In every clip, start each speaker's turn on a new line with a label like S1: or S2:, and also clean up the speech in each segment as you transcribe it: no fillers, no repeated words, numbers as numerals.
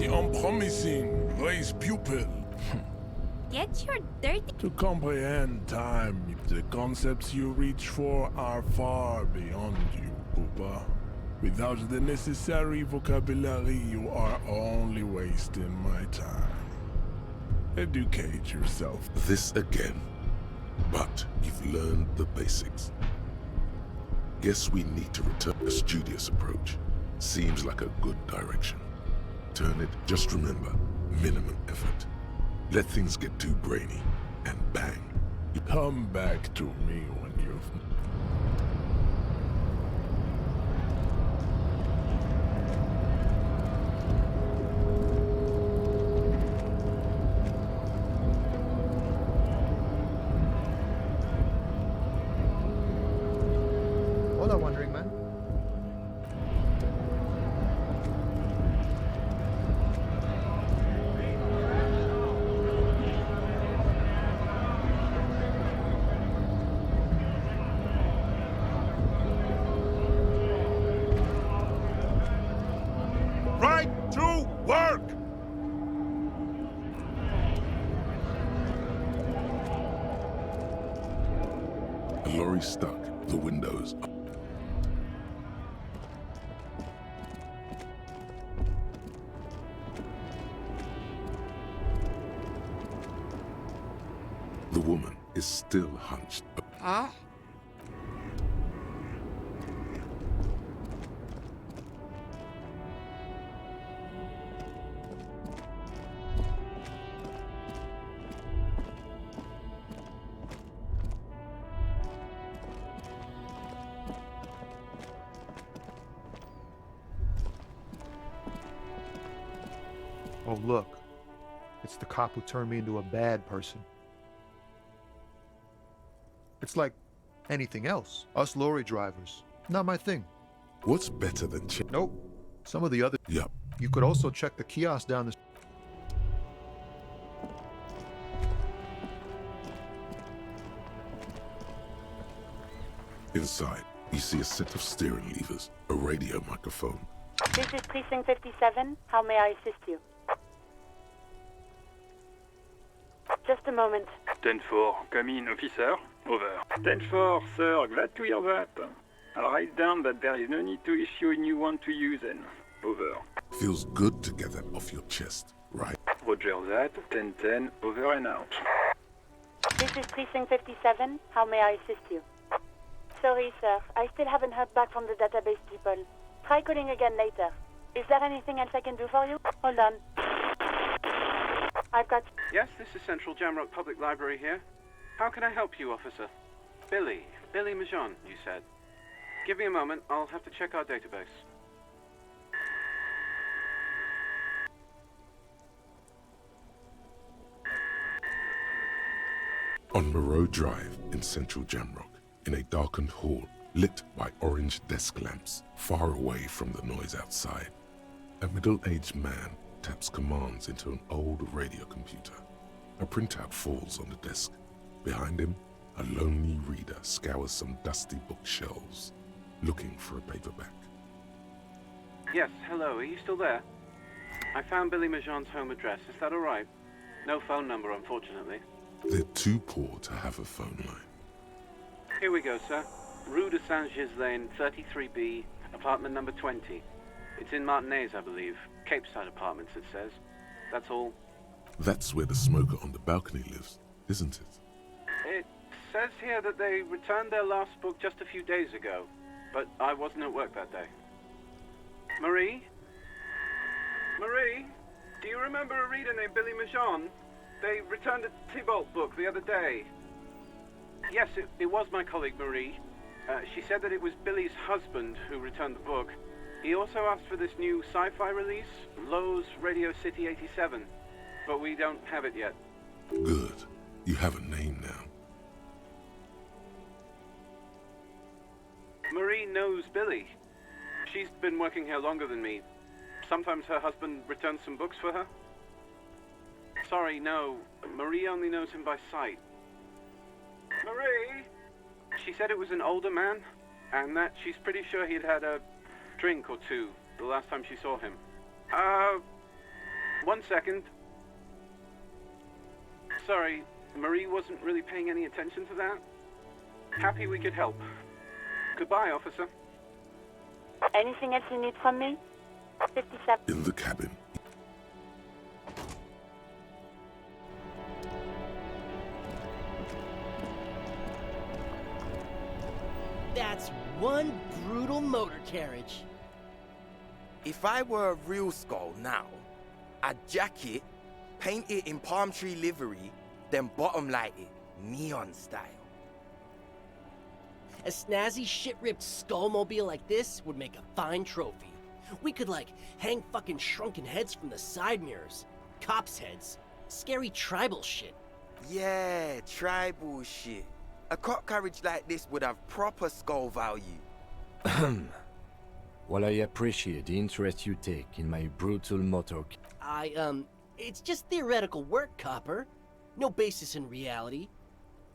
S1: the unpromising race pupil.
S2: Get your dirty...
S1: To comprehend time, the concepts you reach for are far beyond you, Poopa. Without the necessary vocabulary, you are only wasting my time. Educate yourself.
S3: This again. But you've learned the basics. Guess we need to return a studious approach. Seems like a good direction. Turn it, just remember, minimum effort. Let things get too brainy, and bang.
S1: You come back to me when you've...
S4: Hola, Wandering Man.
S1: Right to work!
S3: The lorry's stuck, the windows up. The woman is still hunched.
S5: Huh?
S4: Oh, look. It's the cop who turned me into a bad person. It's like anything else. Us lorry drivers. Not my thing.
S3: What's better than
S4: Nope. Some of the other...
S3: Yup.
S4: You could also check the kiosk down the...
S3: Inside, you see a set of steering levers, a radio microphone.
S6: This is Precinct 57. How may I assist you? Just a moment.
S7: 10-4, come in, officer. Over. 10-4, sir, glad to hear that. I'll write down that there is no need to issue a new one to you then. Over.
S3: Feels good to get that off your chest, right?
S7: Roger that. 10-10, over and out.
S6: This is Precinct 57. How may I assist you? Sorry, sir. I still haven't heard back from the database people. Try calling again later. Is there anything else I can do for you? Hold on. I've got...
S8: Yes, this is Central Jamrock Public Library here. How can I help you, officer? Billy Majon, you said. Give me a moment, I'll have to check our database.
S3: On Moreau Drive in central Jamrock, in a darkened hall lit by orange desk lamps, far away from the noise outside, a middle-aged man taps commands into an old radio computer. A printout falls on the desk. Behind him, a lonely reader scours some dusty bookshelves, looking for a paperback.
S8: Yes, hello, are you still there? I found Billy Majon's home address, is that alright? No phone number, unfortunately.
S3: They're too poor to have a phone line.
S8: Here we go, sir. Rue de Saint-Ghislain, 33B, apartment number 20. It's in Martinez, I believe. Cape Side Apartments, it says. That's all.
S3: That's where the smoker on the balcony lives, isn't it?
S8: It says here that they returned their last book just a few days ago, but I wasn't at work that day. Marie? Marie? Do you remember a reader named Billy Majon? They returned a Tybalt book the other day. Yes, it was my colleague Marie. She said that it was Billy's husband who returned the book. He also asked for this new sci-fi release, Lowe's Radio City 87, but we don't have it yet.
S3: Good. You have a name now.
S8: Marie knows Billy. She's been working here longer than me. Sometimes her husband returns some books for her. Sorry, no. Marie only knows him by sight. Marie! She said it was an older man, and that she's pretty sure he'd had a drink or two the last time she saw him. 1 second. Sorry, Marie wasn't really paying any attention to that. Happy we could help. Goodbye, officer.
S6: Anything else you need from me? 57.
S3: In the cabin,
S5: That's one brutal motor carriage.
S9: If I were a real skull now, I'd jack it, paint it in palm tree livery, then bottom light it, neon style.
S5: A snazzy shit-ripped skullmobile like this would make a fine trophy. We could, like, hang fucking shrunken heads from the side mirrors. Cops' heads. Scary tribal shit.
S9: Yeah, tribal shit. A cop carriage like this would have proper skull value.
S10: While I appreciate the interest you take in my brutal motor...
S5: It's just theoretical work, Copper. No basis in reality.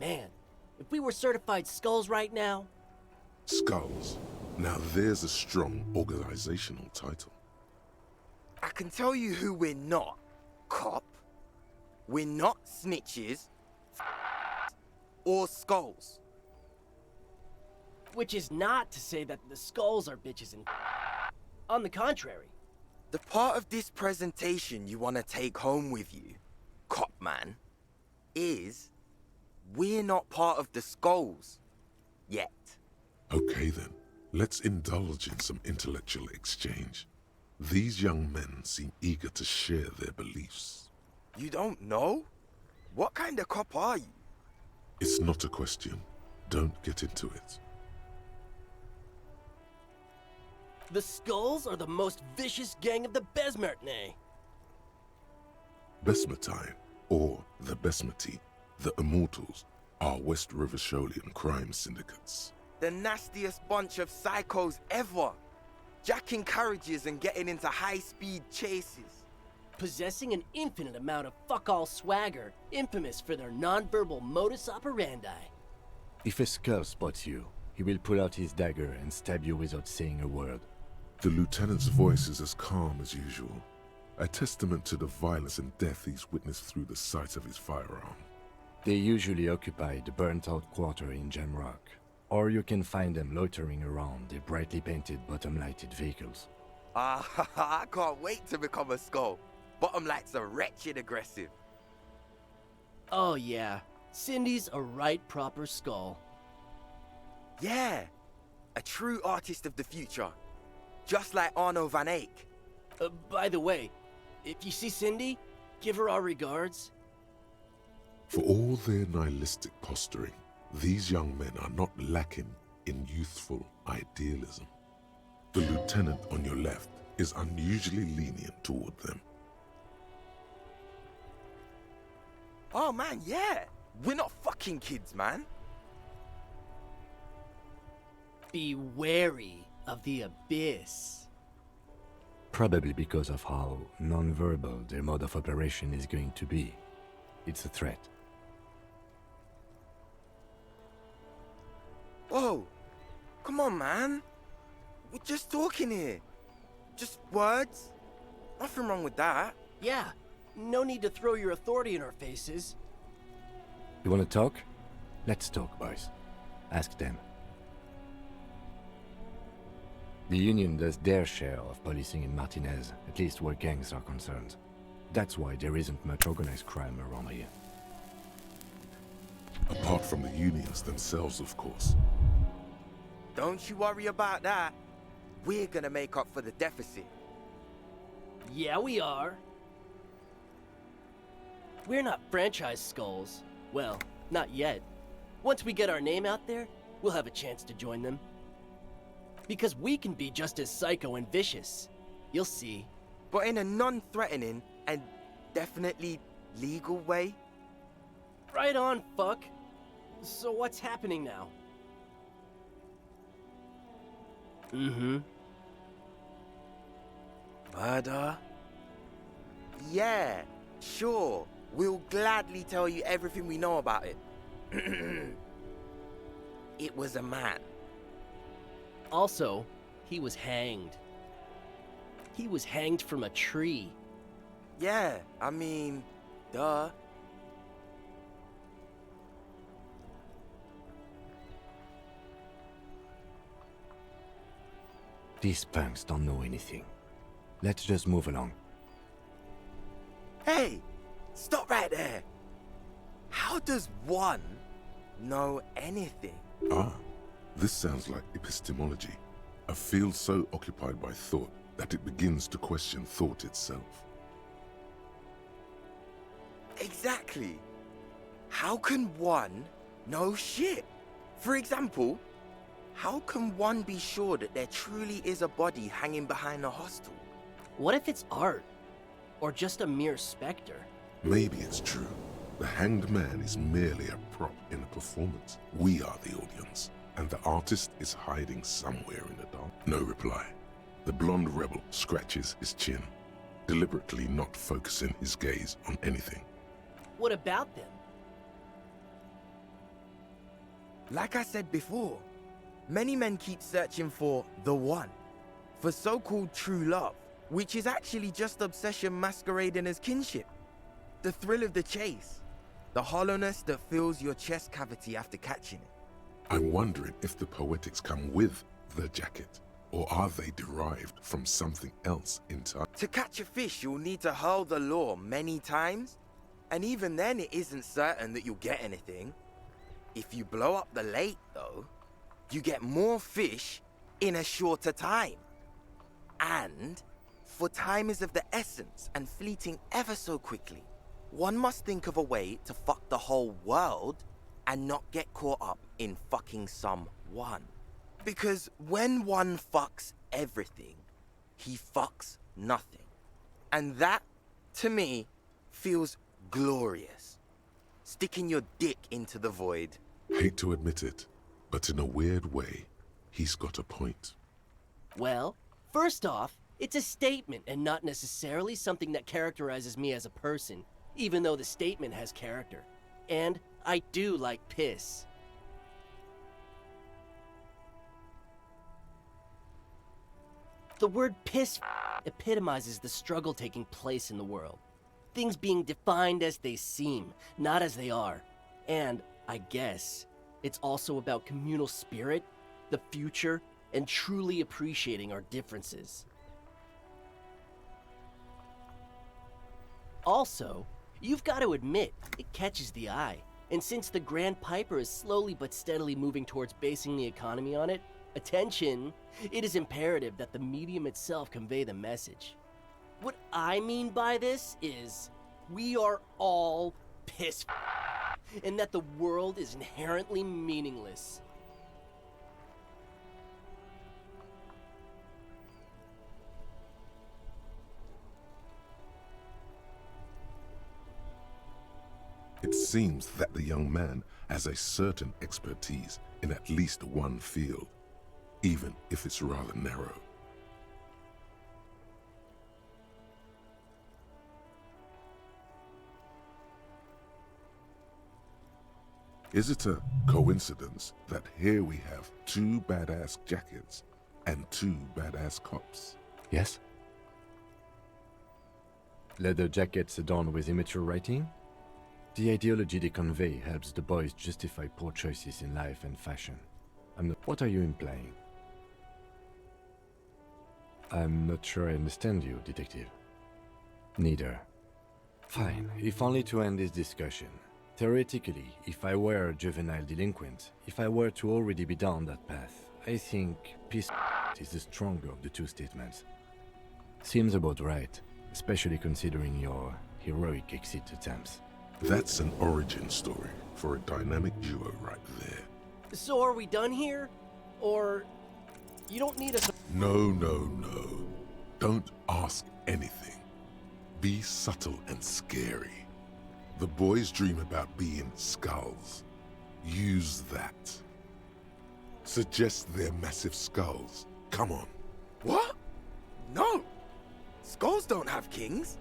S5: Man, if we were certified skulls right now...
S3: Skulls. Now there's a strong organizational title.
S9: I can tell you who we're not, cop. We're not snitches or skulls.
S5: Which is not to say that the skulls are bitches and... On the contrary.
S9: The part of this presentation you want to take home with you, cop man, is we're not part of the skulls yet.
S3: Okay then, let's indulge in some intellectual exchange. These young men seem eager to share their beliefs.
S9: You don't know? What kind of cop are you?
S3: It's not a question. Don't get into it.
S5: The Skulls are the most vicious gang of the Besmertne.
S3: Besmatine, or the Besmati, the Immortals, are West River Sholian crime syndicates.
S9: The nastiest bunch of psychos ever. Jacking carriages and getting into high-speed chases.
S5: Possessing an infinite amount of fuck-all swagger, infamous for their non-verbal modus operandi.
S10: If a skull spots you, he will pull out his dagger and stab you without saying a word.
S3: The lieutenant's voice is as calm as usual, a testament to the violence and death he's witnessed through the sight of his firearm.
S10: They usually occupy the burnt-out quarter in Jamrock, or you can find them loitering around their brightly painted bottom-lighted vehicles.
S9: I can't wait to become a skull. Bottom lights are wretched aggressive.
S5: Oh yeah, Cindy's a right proper skull.
S9: Yeah, a true artist of the future. Just like Arno van Eyck.
S5: By the way, if you see Cindy, give her our regards.
S3: For all their nihilistic posturing, these young men are not lacking in youthful idealism. The lieutenant on your left is unusually lenient toward them.
S9: Oh man, yeah. We're not fucking kids, man.
S5: Be wary of the abyss.
S10: Probably because of how non-verbal their mode of operation is going to be. It's a threat.
S9: Whoa, come on, man. We're just talking here. Just words. Nothing wrong with that.
S5: Yeah, no need to throw your authority in our faces.
S10: You want to talk? Let's talk, boys. Ask them. The Union does their share of policing in Martinez, at least where gangs are concerned. That's why there isn't much organized crime around here.
S3: Apart from the unions themselves, of course.
S9: Don't you worry about that. We're gonna make up for the deficit.
S5: Yeah, we are. We're not franchise skulls. Well, not yet. Once we get our name out there, we'll have a chance to join them. Because we can be just as psycho and vicious. You'll see.
S9: But in a non-threatening and definitely legal way.
S5: Right on, fuck. So what's happening now? Mm-hmm.
S9: Murder? Yeah, sure. We'll gladly tell you everything we know about it. It was a man.
S5: Also, he was hanged. He was hanged from a tree.
S9: Yeah, I mean, duh.
S10: These punks don't know anything. Let's just move along.
S9: Hey, stop right there. How does one know anything?
S3: Ah, this sounds like epistemology. A field so occupied by thought that it begins to question thought itself.
S9: Exactly. How can one know shit? For example, how can one be sure that there truly is a body hanging behind a hostel?
S5: What if it's art? Or just a mere specter?
S3: Maybe it's true. The hanged man is merely a prop in a performance. We are the audience, and the artist is hiding somewhere in the dark. No reply. The blonde rebel scratches his chin, deliberately not focusing his gaze on anything.
S5: What about them?
S9: Like I said before, many men keep searching for the one, for so-called true love, which is actually just obsession masquerading as kinship. The thrill of the chase, the hollowness that fills your chest cavity after catching it.
S3: I'm wondering if the poetics come with the jacket, or are they derived from something else entirely?
S9: To catch a fish, you'll need to hurl the lure many times, and even then it isn't certain that you'll get anything. If you blow up the lake, though, you get more fish in a shorter time. And, for time is of the essence and fleeting ever so quickly, one must think of a way to fuck the whole world and not get caught up in fucking someone. Because when one fucks everything, he fucks nothing. And that, to me, feels glorious. Sticking your dick into the void.
S3: Hate to admit it, but in a weird way, he's got a point.
S5: Well, first off, it's a statement and not necessarily something that characterizes me as a person, even though the statement has character. And I do like piss. The word piss epitomizes the struggle taking place in the world. Things being defined as they seem, not as they are. And, I guess, it's also about communal spirit, the future, and truly appreciating our differences. Also, you've got to admit, it catches the eye. And since the Grand Piper is slowly but steadily moving towards basing the economy on it, attention, it is imperative that the medium itself convey the message. What I mean by this is, we are all piss and that the world is inherently meaningless.
S3: It seems that the young man has a certain expertise in at least one field, even if it's rather narrow. Is it a coincidence that here we have two badass jackets and two badass cops?
S10: Yes? Leather jackets adorned with immature writing? The ideology they convey helps the boys justify poor choices in life and fashion. What are you implying? I'm not sure I understand you, Detective. Neither. Fine, if only to end this discussion. Theoretically, if I were a juvenile delinquent, if I were to already be down that path, I think peace is the stronger of the two statements. Seems about right, especially considering your heroic exit attempts.
S3: That's an origin story for a dynamic duo right there.
S5: So are we done here? Or you don't need us?
S3: No. Don't ask anything. Be subtle and scary. The boys dream about being skulls. Use that. Suggest they're massive skulls. Come on.
S9: What? No! Skulls don't have kings.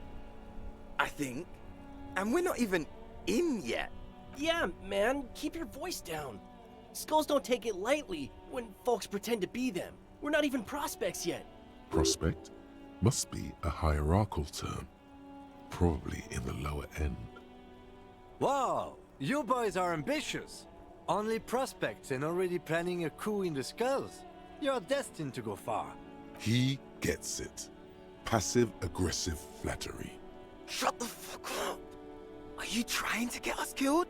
S9: I think. And we're not even in yet.
S5: Yeah, man, keep your voice down. Skulls don't take it lightly when folks pretend to be them. We're not even prospects yet.
S3: Prospect must be a hierarchical term. probably in the lower end.
S10: Wow, you boys are ambitious. Only prospects and already planning a coup in the skulls. You're destined to go far.
S3: He gets it. Passive-aggressive flattery.
S9: Shut the fuck up! Are you trying to get us killed?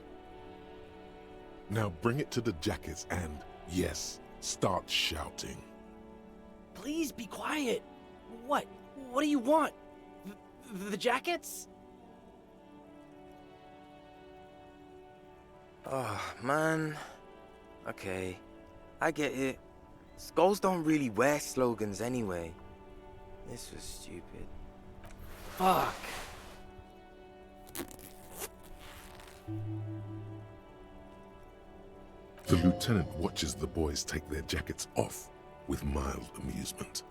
S3: Now bring it to the jackets and, yes, start shouting.
S5: Please be quiet. What? What do you want? The jackets?
S9: Oh, man. Okay, I get it. Skulls don't really wear slogans anyway. This was stupid.
S5: Fuck.
S3: The lieutenant watches the boys take their jackets off with mild amusement.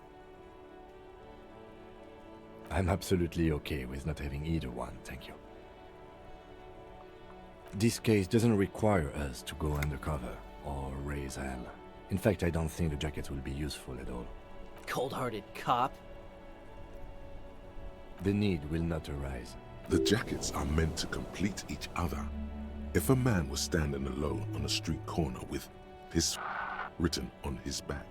S10: I'm absolutely okay with not having either one, thank you. This case doesn't require us to go undercover or raise hell. In fact, I don't think the jackets will be useful at all.
S5: Cold-hearted cop.
S10: The need will not arise.
S3: The jackets are meant to complete each other. If a man was standing alone on a street corner with his written on his back,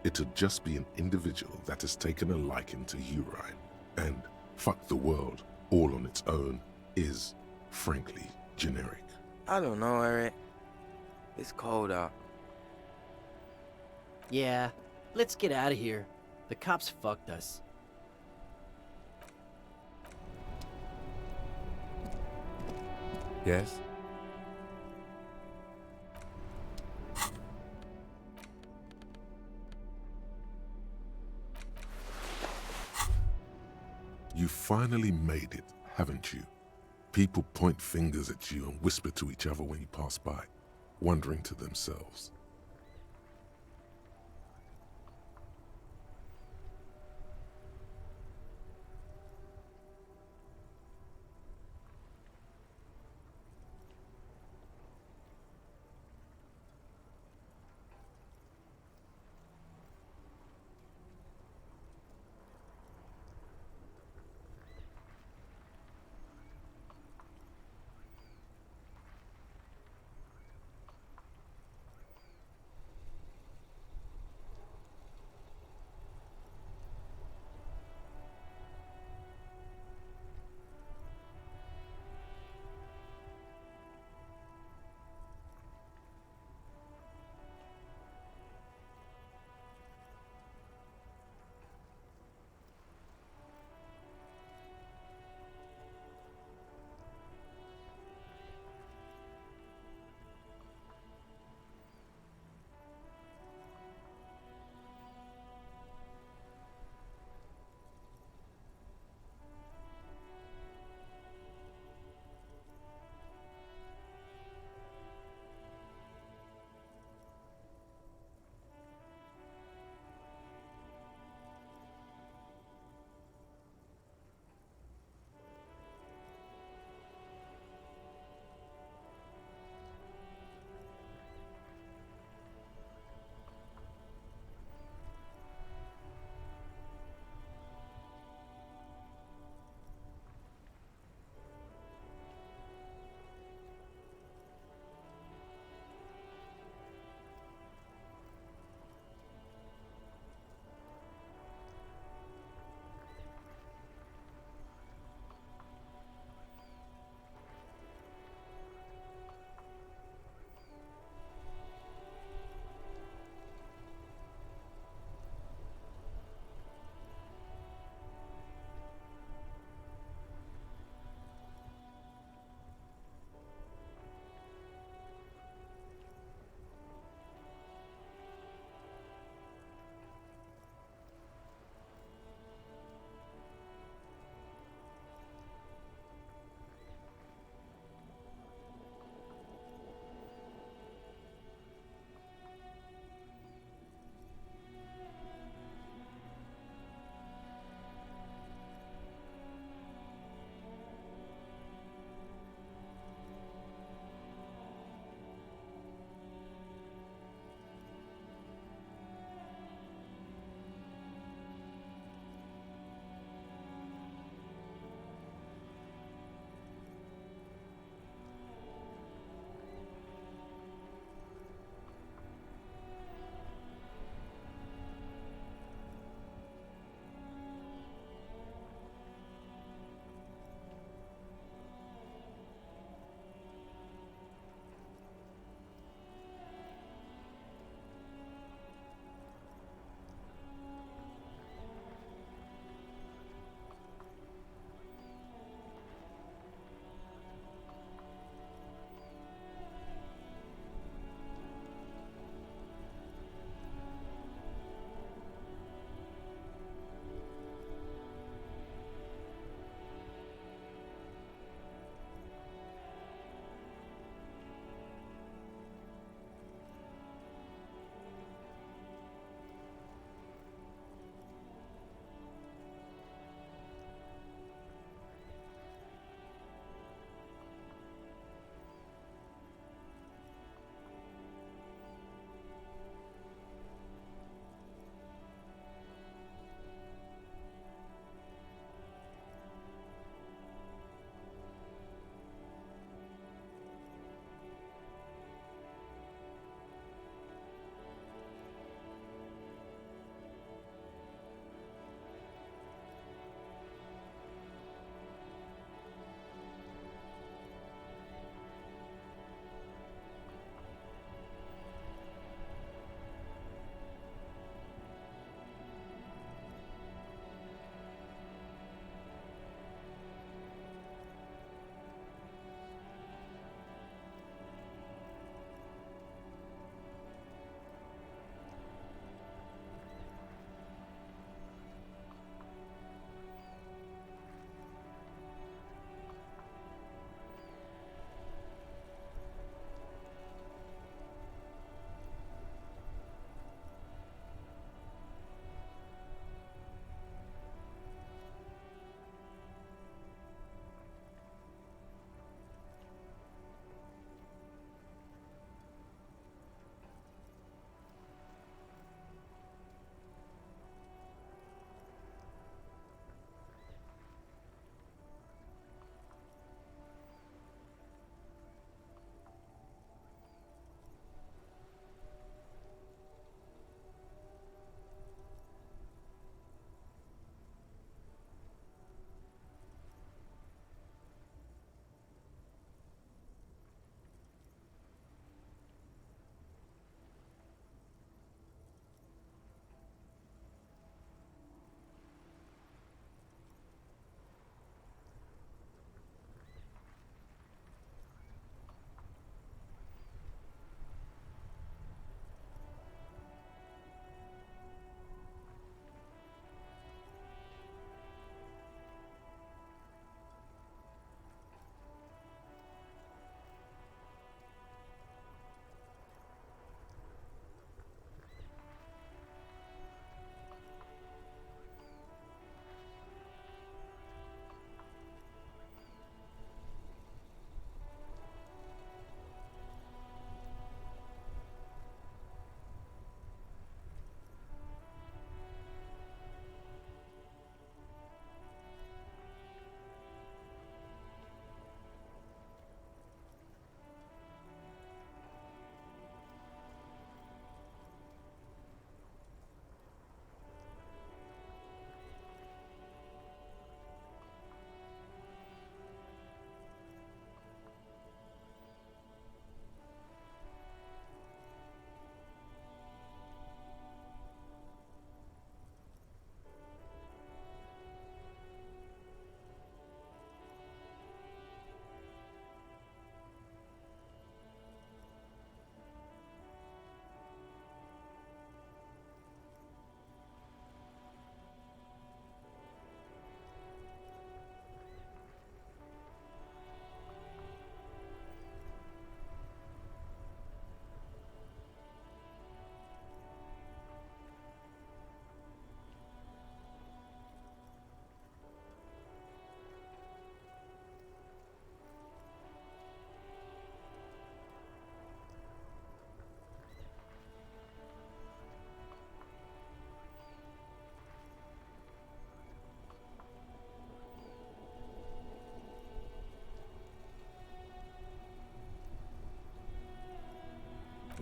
S3: it'd just be an individual that has taken a liking to urine. And fuck the world, all on its own, is, frankly, generic.
S9: I don't know, Eric. It's cold out.
S5: Yeah, let's get out of here. The cops fucked us.
S10: Yes?
S3: You finally made it, haven't you? People point fingers at you and whisper to each other when you pass by, wondering to themselves.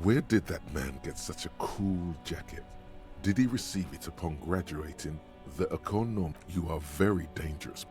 S3: Where did that man get such a cool jacket? Did he receive it upon graduating the École Normale? You are very dangerous.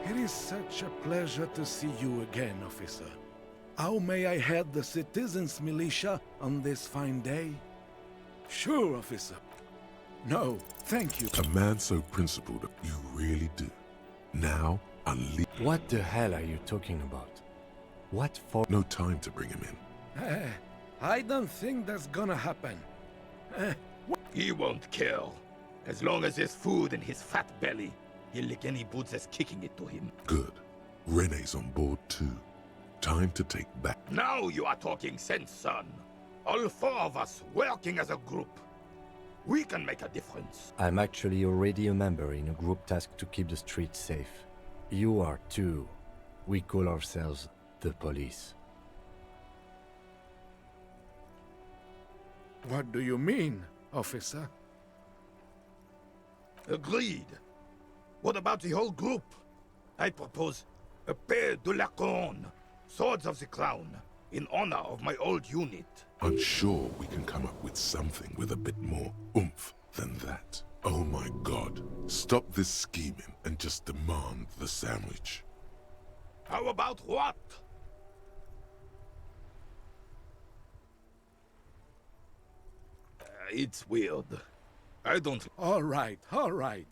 S11: It is such a pleasure to see you again, officer. How may I head the citizens' militia on this fine day? Sure, officer. No, thank you.
S3: A man so principled, you really do. Now, unleash.
S10: What the hell are you talking about? What for?
S3: No time to bring him in.
S11: I don't think that's gonna happen.
S12: He won't kill. As long as there's food in his fat belly, he'll lick any boots that's kicking it to him.
S3: Good. Rene's on board too. Time to take back.
S12: Now you are talking sense, son. All four of us working as a group. We can make a difference.
S10: I'm actually already a member in a group tasked to keep the streets safe. You are too. We call ourselves the police.
S11: What do you mean, officer?
S12: Agreed. What about the whole group? I propose a pair de la Couronne, Swords of the Crown, in honor of my old unit.
S3: I'm sure we can come up with something with a bit more oomph than that. Oh my God. Stop this scheming and just demand the sandwich.
S12: How about what? It's weird. I don't...
S11: All right, all right.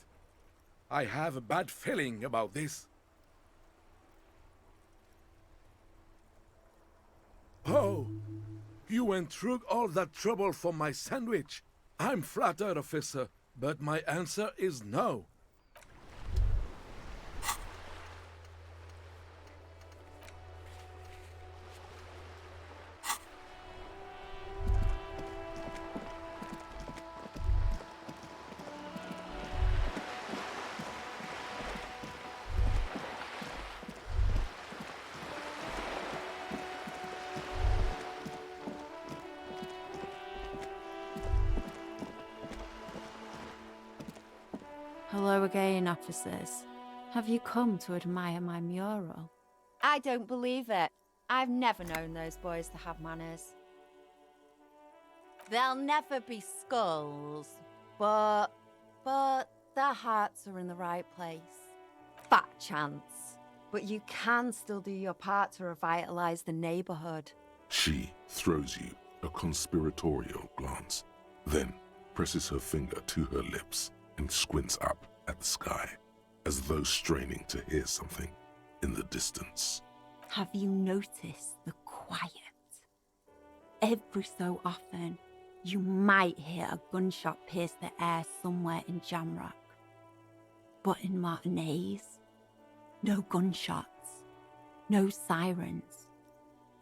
S11: I have a bad feeling about this. Oh, you went through all that trouble for my sandwich. I'm flattered, officer, but my answer is no.
S13: Hello again, officers. Have you come to admire my mural?
S2: I don't believe it. I've never known those boys to have manners.
S13: There'll never be skulls, but their hearts are in the right place. Fat chance. But you can still do your part to revitalize the neighborhood.
S3: She throws you a conspiratorial glance, then presses her finger to her lips and squints up at the sky, as though straining to hear something in the distance.
S13: Have you noticed the quiet? Every so often, you might hear a gunshot pierce the air somewhere in Jamrock. But in Martinez, no gunshots, no sirens.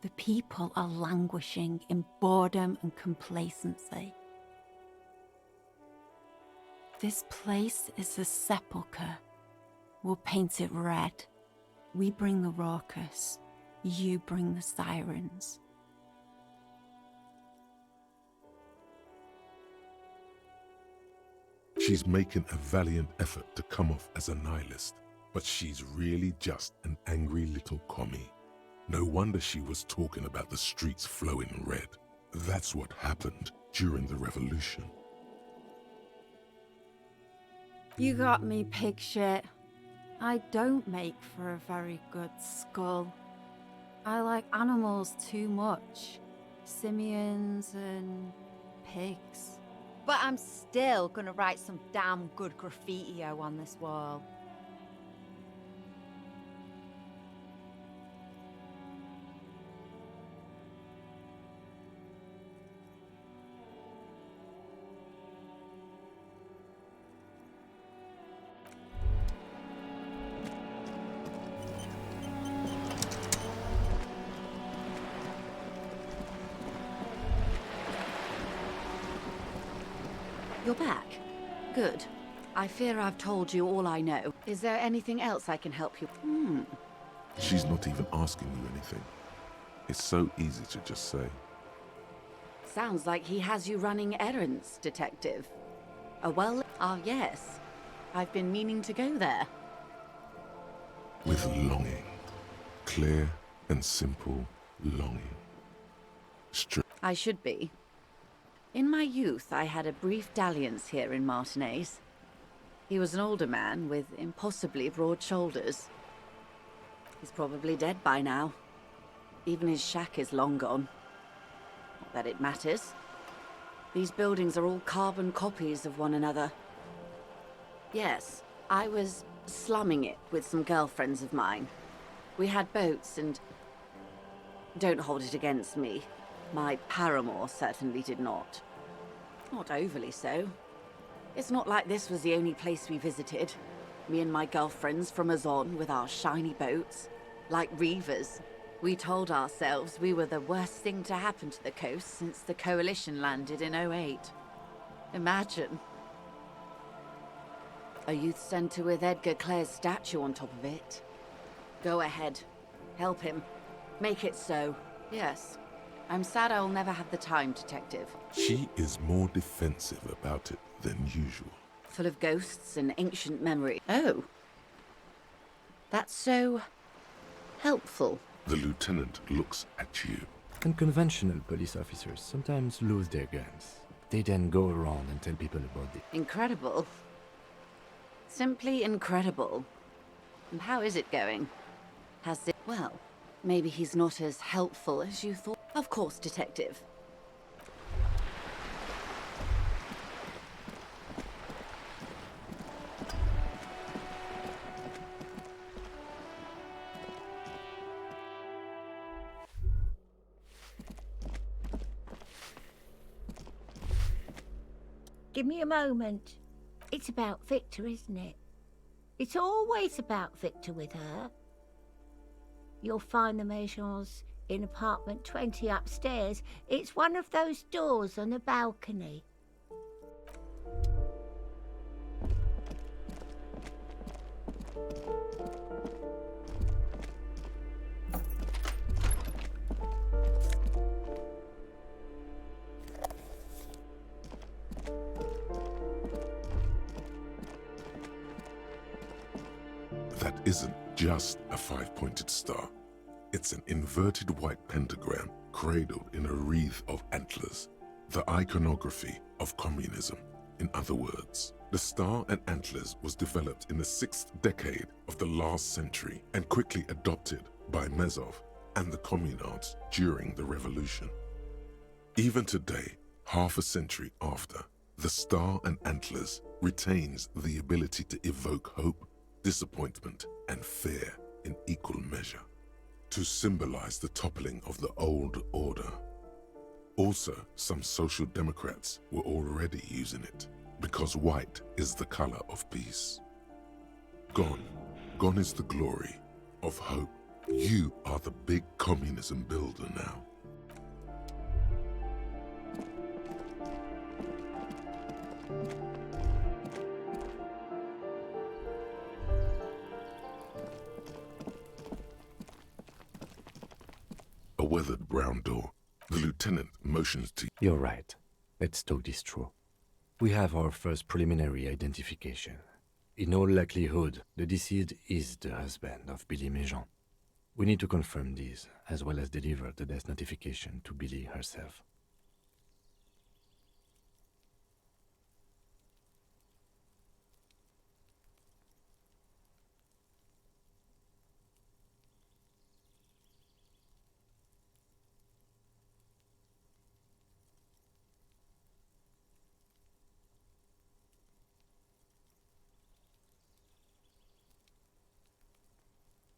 S13: The people are languishing in boredom and complacency. This place is a sepulchre. We'll paint it red. We bring the raucous, you bring the sirens.
S3: She's making a valiant effort to come off as a nihilist, but she's really just an angry little commie. No wonder she was talking about the streets flowing red. That's what happened during the revolution.
S13: You got me, pig shit. I don't make for a very good skull. I like animals too much. Simians and pigs.
S2: But I'm still gonna write some damn good graffiti-o on this wall.
S14: You're back. Good. I fear I've told you all I know. Is there anything else I can help you?
S3: She's not even asking you anything. It's so easy to just say.
S14: Sounds like he has you running errands, Detective. Yes. I've been meaning to go there.
S3: With longing. Clear and simple longing.
S14: I should be. In my youth, I had a brief dalliance here in Martinez. He was an older man with impossibly broad shoulders. He's probably dead by now. Even his shack is long gone. Not that it matters. These buildings are all carbon copies of one another. Yes, I was slumming it with some girlfriends of mine. We had boats and... Don't hold it against me. My paramour certainly did not. Not overly so. It's not like this was the only place we visited. Me and my girlfriends from Azon with our shiny boats. Like reavers. We told ourselves we were the worst thing to happen to the coast since the Coalition landed in '08. Imagine. A youth centre with Edgar Clare's statue on top of it. Go ahead. Help him. Make it so. Yes. I'm sad I'll never have the time, Detective.
S3: She is more defensive about it than usual.
S14: Full of ghosts and ancient memory. Oh. That's so... helpful.
S3: The lieutenant looks at you.
S10: Unconventional police officers sometimes lose their guns. They then go around and tell people about it.
S14: Incredible. Simply incredible. And how is it going? Has it... Well, maybe he's not as helpful as you thought. Of course, Detective.
S15: Give me a moment. It's about Victor, isn't it? It's always about Victor with her. You'll find the Maisons in apartment 20 upstairs. It's one of those doors on the balcony.
S3: That isn't just a five-pointed star. It's an inverted white pentagram cradled in a wreath of antlers, the iconography of communism. In other words, the star and antlers was developed in the 6th decade of the last century and quickly adopted by Mezov and the communards during the revolution. Even today, half a century after, the star and antlers retains the ability to evoke hope, disappointment, and fear in equal measure, to symbolize the toppling of the old order. Also, some social democrats were already using it, because white is the color of peace. Gone is the glory of hope. You are the big communism builder now. A weathered brown door. The lieutenant motions to you.
S10: You're right. Let's talk this through. We have our first preliminary identification. In all likelihood, the deceased is the husband of Billy Méjean. We need to confirm this, as well as deliver the death notification to Billy herself.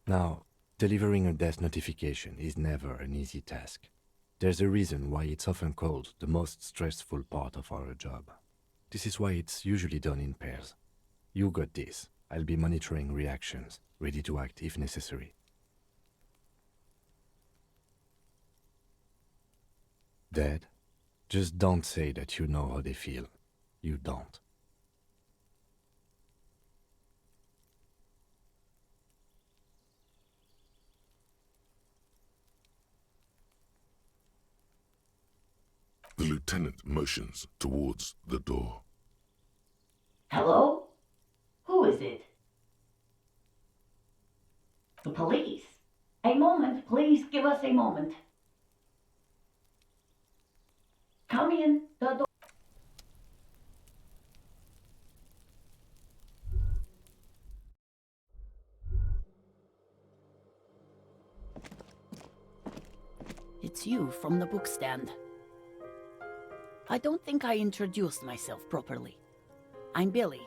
S10: Now, delivering a death notification is never an easy task. There's a reason why it's often called the most stressful part of our job. This is why it's usually done in pairs. You got this. I'll be monitoring reactions, ready to act if necessary. Dead? Just don't say that you know how they feel. You don't.
S3: The lieutenant motions towards the door.
S16: Hello? Who is it? The police. A moment, please give us a moment. Come in, the door.
S17: It's you from the bookstand. I don't think I introduced myself properly. I'm Billy.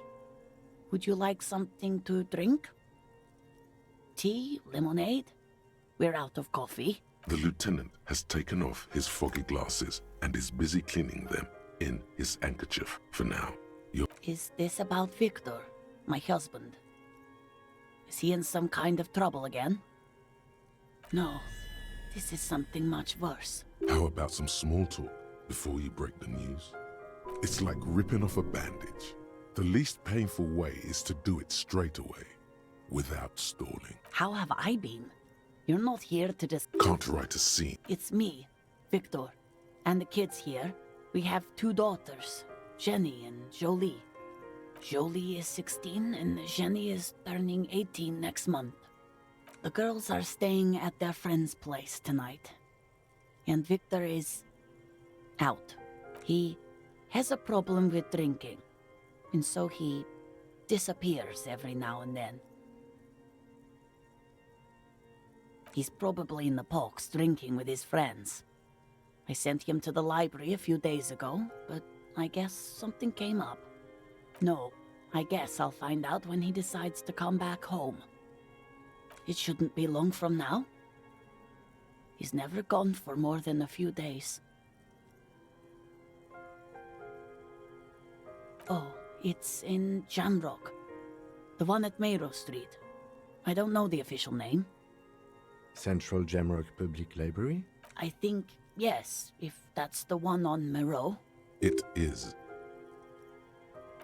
S17: Would you like something to drink? Tea? Lemonade? We're out of coffee.
S3: The lieutenant has taken off his foggy glasses and is busy cleaning them in his handkerchief for now.
S17: Is this about Victor, my husband? Is he in some kind of trouble again? No, this is something much worse.
S3: How about some small talk before you break the news? It's like ripping off a bandage. The least painful way is to do it straight away, without stalling.
S17: How have I been? You're not here to just...
S3: Can't write a scene.
S17: It's me, Victor, and the kids here. We have 2 daughters, Jenny and Jolie. Jolie is 16 and Jenny is turning 18 next month. The girls are staying at their friend's place tonight. And Victor is... out. He has a problem with drinking, and so he disappears every now and then. He's probably in the parks drinking with his friends. I sent him to the library a few days ago, but I guess something came up. No, I guess I'll find out when he decides to come back home. It shouldn't be long from now. He's never gone for more than a few days. Oh, it's in Jamrock. The one at Mayro Street. I don't know the official name.
S10: Central Jamrock Public Library?
S17: I think, yes, if that's the one on Mayro.
S3: It is.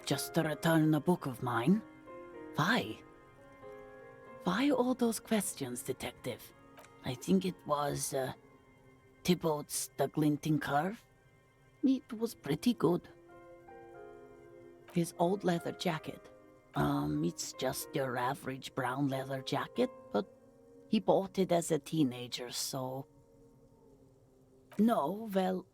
S17: Just to return a book of mine? Why? Why all those questions, Detective? I think it was, Thibault's The Glinting Curve. It was pretty good. His old leather jacket. It's just your average brown leather jacket, but he bought it as a teenager, so... No, well,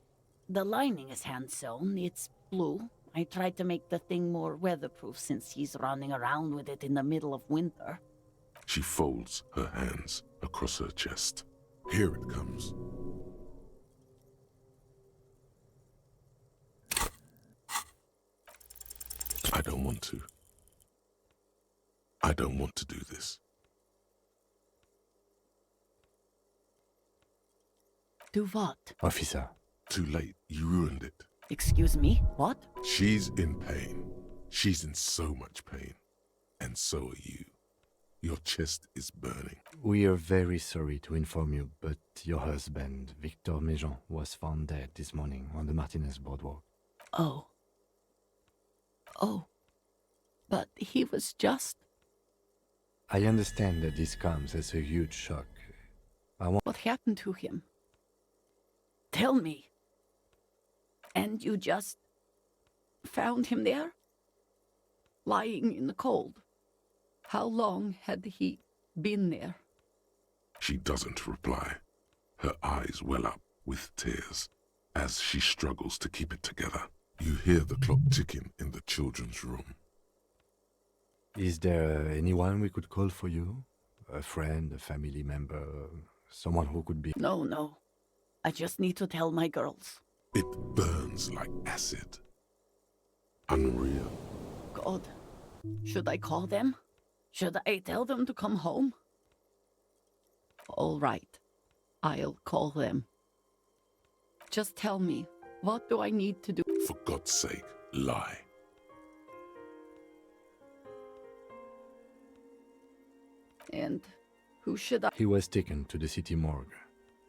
S17: the lining is hand-sewn. It's blue. I tried to make the thing more weatherproof since he's running around with it in the middle of winter.
S3: She folds her hands across her chest. Here it comes. I don't want to. I don't want to do this.
S17: Do what?
S10: Officer.
S3: Too late. You ruined it.
S17: Excuse me? What?
S3: She's in pain. She's in so much pain. And so are you. Your chest is burning.
S10: We are very sorry to inform you, but your husband, Victor Méjean, was found dead this morning on the Martinez boardwalk.
S17: Oh. Oh. But he was just...
S10: I understand that this comes as a huge shock.
S17: What happened to him? Tell me. And you just... found him there, lying in the cold. How long had he been there?
S3: She doesn't reply. Her eyes well up with tears as she struggles to keep it together. You hear the clock ticking in the children's room.
S10: Is there anyone we could call for you? A friend, a family member, someone who could be...
S17: No. I just need to tell my girls.
S3: It burns like acid. Unreal.
S17: God, should I call them? Should I tell them to come home? All right, I'll call them. Just tell me, what do I need to do?
S3: For God's sake, lie.
S17: And who should I...
S10: He was taken to the city morgue.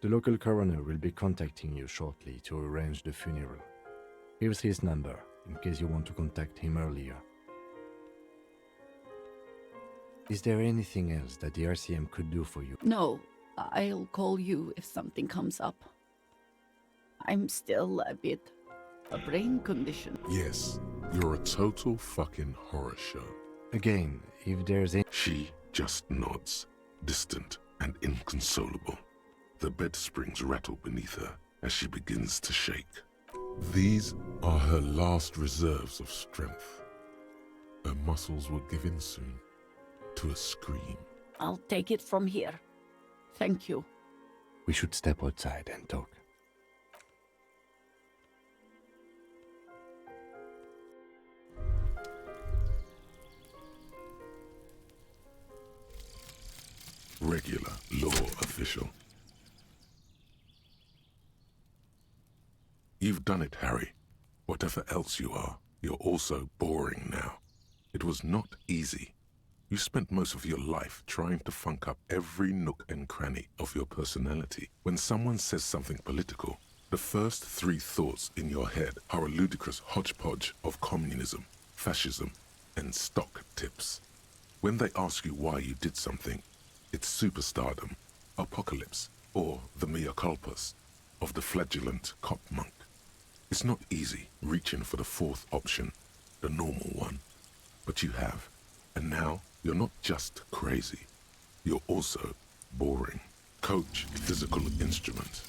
S10: The local coroner will be contacting you shortly to arrange the funeral. Here's his number, in case you want to contact him earlier. Is there anything else that the RCM could do for you?
S17: No, I'll call you if something comes up. I'm still a bit... a brain condition.
S3: Yes, you're a total fucking horror show.
S10: Again, if there's any...
S3: She just nods, distant and inconsolable. The bed springs rattle beneath her as she begins to shake. These are her last reserves of strength. Her muscles will give in soon to a scream.
S17: I'll take it from here. Thank you.
S10: We should step outside and talk.
S3: Regular law official. You've done it, Harry. Whatever else you are, you're also boring now. It was not easy. You spent most of your life trying to funk up every nook and cranny of your personality. When someone says something political, the first three thoughts in your head are a ludicrous hodgepodge of communism, fascism, and stock tips. When they ask you why you did something, it's superstardom, apocalypse, or the mea culpas of the flagellant cop monk. It's not easy reaching for the fourth option, the normal one. But you have. And now, you're not just crazy. You're also boring. Coach physical instrument.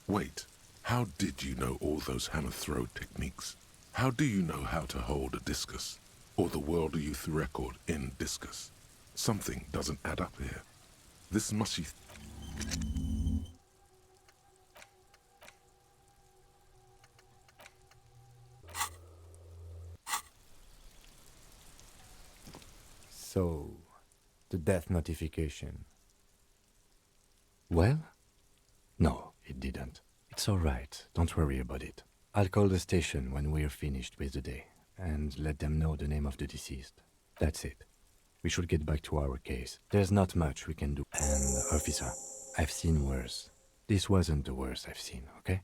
S3: Wait, how did you know all those hammer throw techniques? How do you know how to hold a discus? Or the world youth record in discus? Something doesn't add up here. This mushy...
S10: So, the death notification. Well? No, it didn't. It's all right. Don't worry about it. I'll call the station when we're finished with the day and let them know the name of the deceased. That's it. We should get back to our case. There's not much we can do. And, officer, I've seen worse. This wasn't the worst I've seen, okay?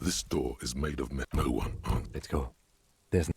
S3: This door is made of metal. No one answers.
S10: Let's go. There's...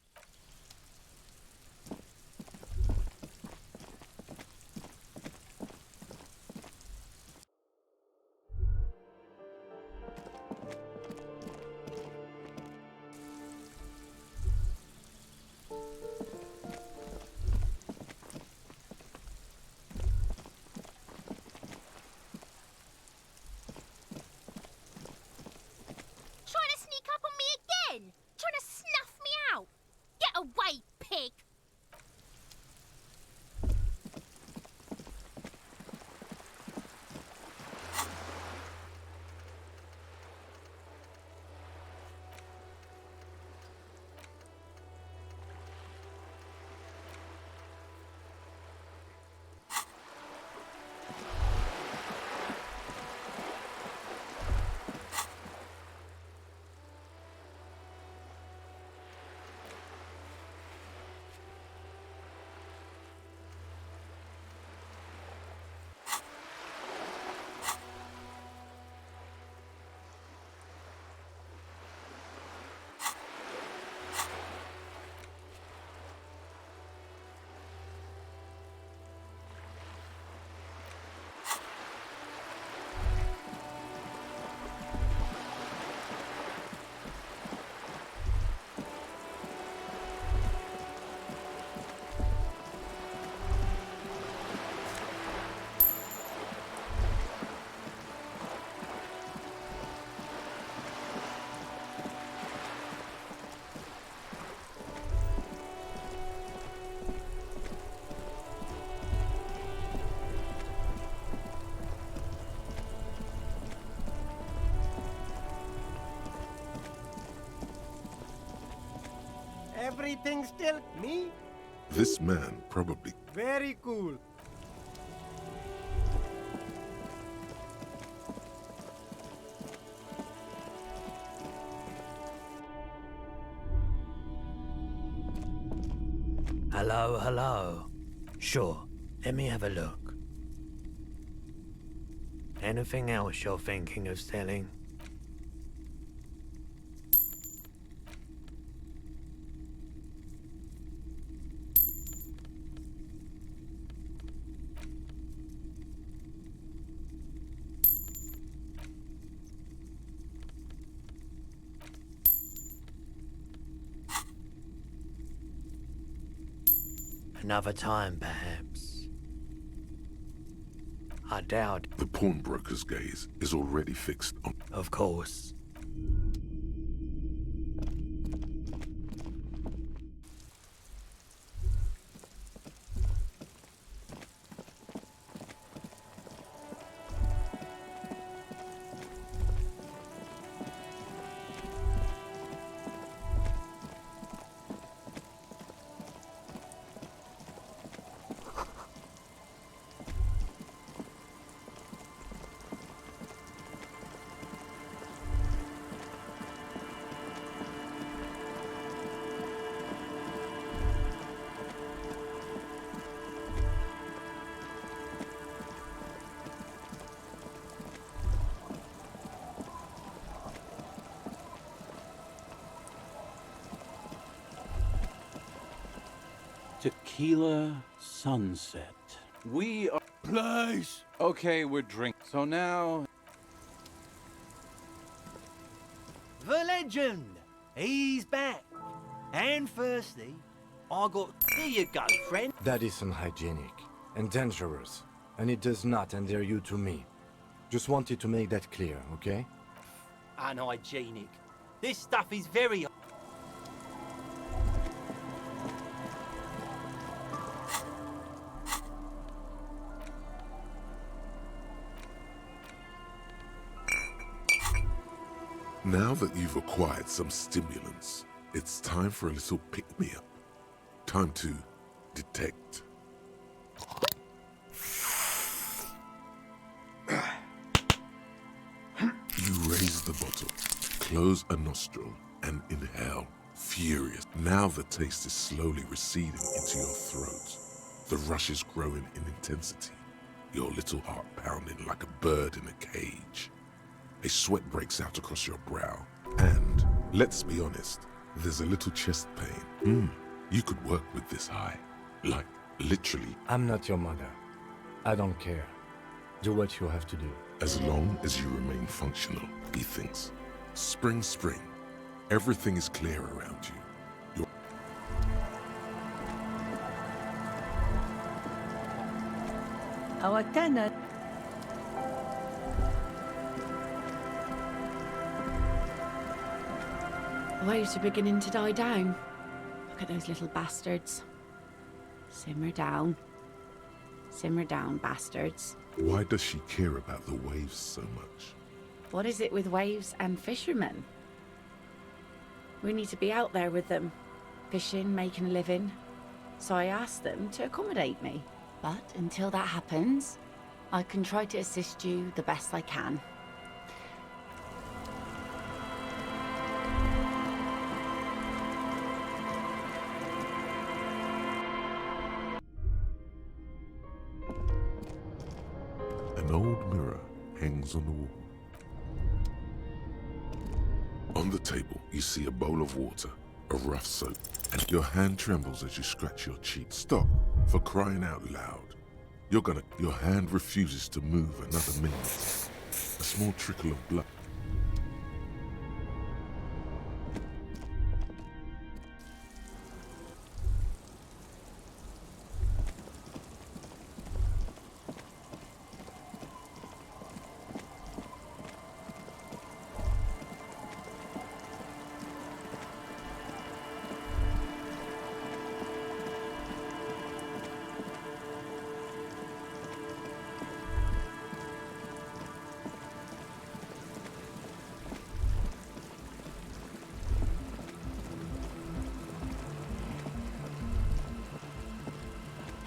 S18: Everything still me?
S3: This man probably...
S18: Very cool.
S19: Hello, hello. Sure, let me have a look. Anything else you're thinking of selling? Another time, perhaps. I doubt.
S3: The pawnbroker's gaze is already fixed on...
S19: Of course.
S20: Tequila sunset. We are... Place! Okay, we're drinking. So now...
S18: The legend! He's back. And firstly, I got... Here you go, friend.
S10: That is unhygienic and dangerous, and it does not endear you to me. Just wanted to make that clear, okay?
S18: Unhygienic. This stuff is very...
S3: Now that you've acquired some stimulants, it's time for a little pick-me-up. Time to detect. You raise the bottle, close a nostril, and inhale, furious. Now the taste is slowly receding into your throat. The rush is growing in intensity, your little heart pounding like a bird in a cage. A sweat breaks out across your brow, and, let's be honest, there's a little chest pain. You could work with this high. Like, literally.
S10: I'm not your mother. I don't care. Do what you have to do.
S3: As long as you remain functional, he thinks. Spring, spring. Everything is clear around you.
S17: Our tenant.
S14: The waves are beginning to die down. Look at those little bastards. Simmer down. Simmer down, bastards.
S3: Why does she care about the waves so much?
S14: What is it with waves and fishermen? We need to be out there with them, fishing, making a living. So I asked them to accommodate me. But until that happens, I can try to assist you the best I can.
S3: An old mirror hangs on the wall. On the table, you see a bowl of water, a rough soap, and your hand trembles as you scratch your cheek. Stop, for crying out loud. Your hand refuses to move another minute. A small trickle of blood.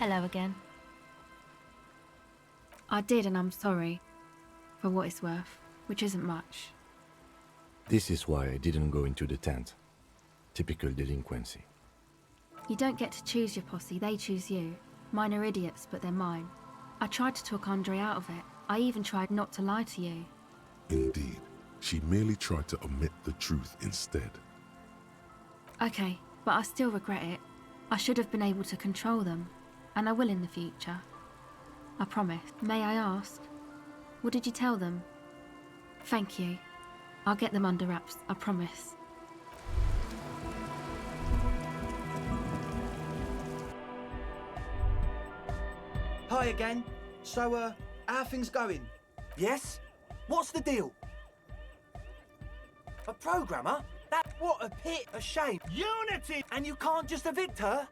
S21: Hello again. I did, and I'm sorry. For what it's worth, which isn't much.
S10: This is why I didn't go into the tent. Typical delinquency.
S21: You don't get to choose your posse, they choose you. Mine are idiots, but they're mine. I tried to talk Andre out of it. I even tried not to lie to you.
S3: Indeed, she merely tried to omit the truth instead.
S21: Okay, but I still regret it. I should have been able to control them, and I will in the future. I promise. May I ask? What did you tell them? Thank you. I'll get them under wraps, I promise.
S22: Hi again. So, how are things going? Yes? What's the deal? A programmer? What a pit, a shame. Unity! And you can't just evict her?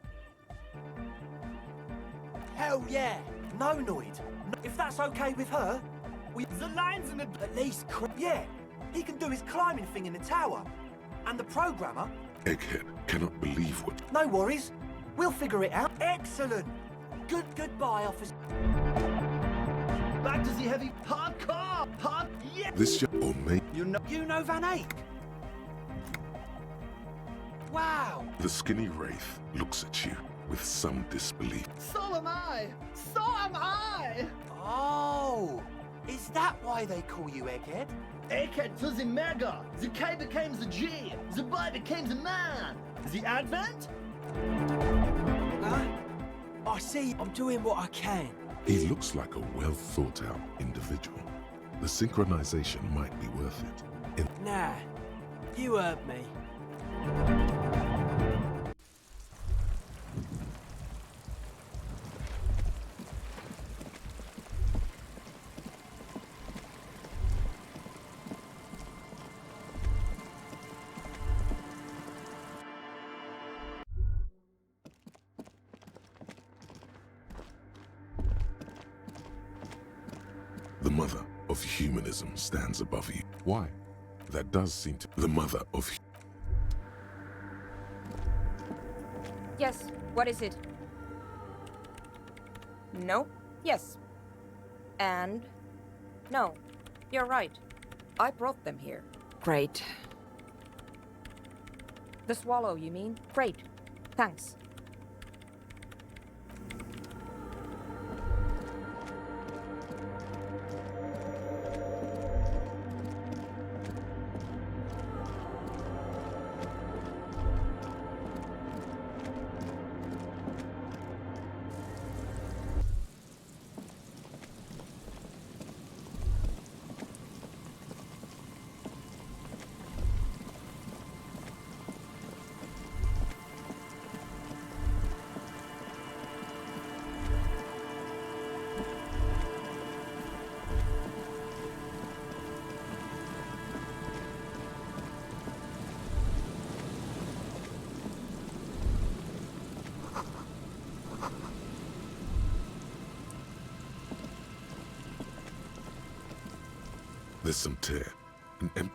S22: Hell yeah! No, Noid. No, if that's okay with her, the lines in the... At least, yeah. He can do his climbing thing in the tower. And the programmer...
S3: Egghead cannot believe what...
S22: No worries. We'll figure it out. Excellent. Goodbye, officer. Back to the heavy hardcore. Yeah.
S3: This or may...
S22: You know Van Eyck? Wow.
S3: The skinny wraith looks at you with some disbelief.
S22: So am I. So am I. Oh, is that why they call you Egghead? Egghead to the mega. The K became the G. The boy became the man. The Advent? Huh? I see. I'm doing what I can.
S3: He looks like a well-thought-out individual. The synchronization might be worth it.
S22: Nah, you heard me.
S3: The mother of humanism stands above you. Why? That does seem to... The mother of...
S23: Yes, what is it? No? Yes. And? No. You're right. I brought them here. Great. The Swallow, you mean? Great. Thanks.
S3: There's some tear. An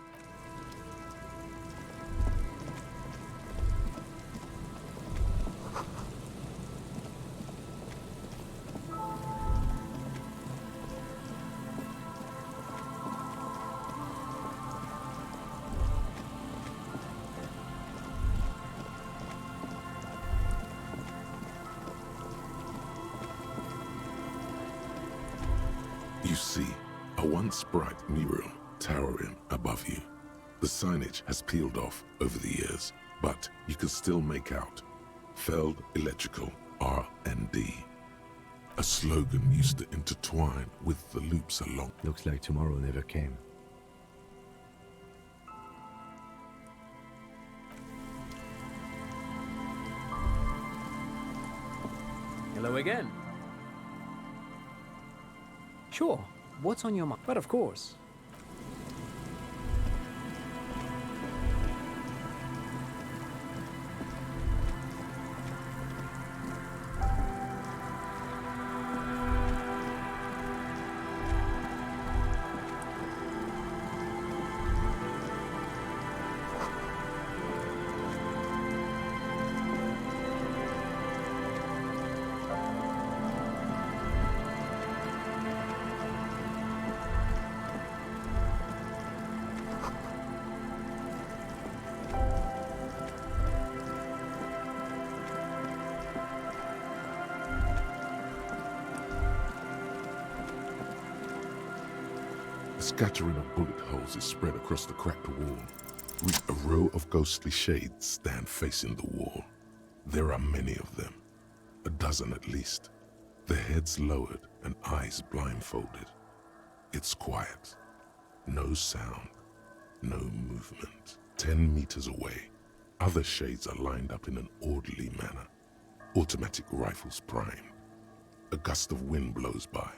S3: You see, a once bright mural towering above you. The signage has peeled off over the years, but you can still make out Feld Electrical R&D. A slogan used to intertwine with the loops along.
S10: Looks like tomorrow never came.
S24: Hello again. Sure, what's on your mind? But of course.
S3: scattering of bullet holes is spread across the cracked wall. A row of ghostly shades stand facing the wall. There are many of them, a dozen at least, their heads lowered and eyes blindfolded. It's quiet. No sound, no movement. 10 meters away, other shades are lined up in an orderly manner, automatic rifles primed. A gust of wind blows by.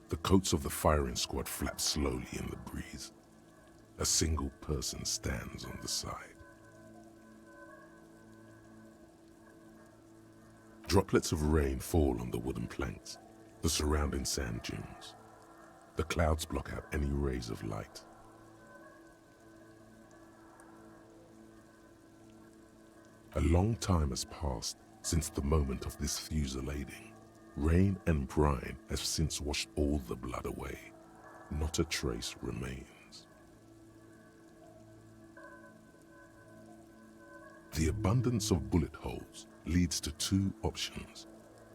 S3: The coats of the firing squad flap slowly in the breeze. A single person stands on the side. Droplets of rain fall on the wooden planks, the surrounding sand dunes. The clouds block out any rays of light. A long time has passed since the moment of this fusillading. Rain and brine have since washed all the blood away. Not a trace remains. The abundance of bullet holes leads to two options.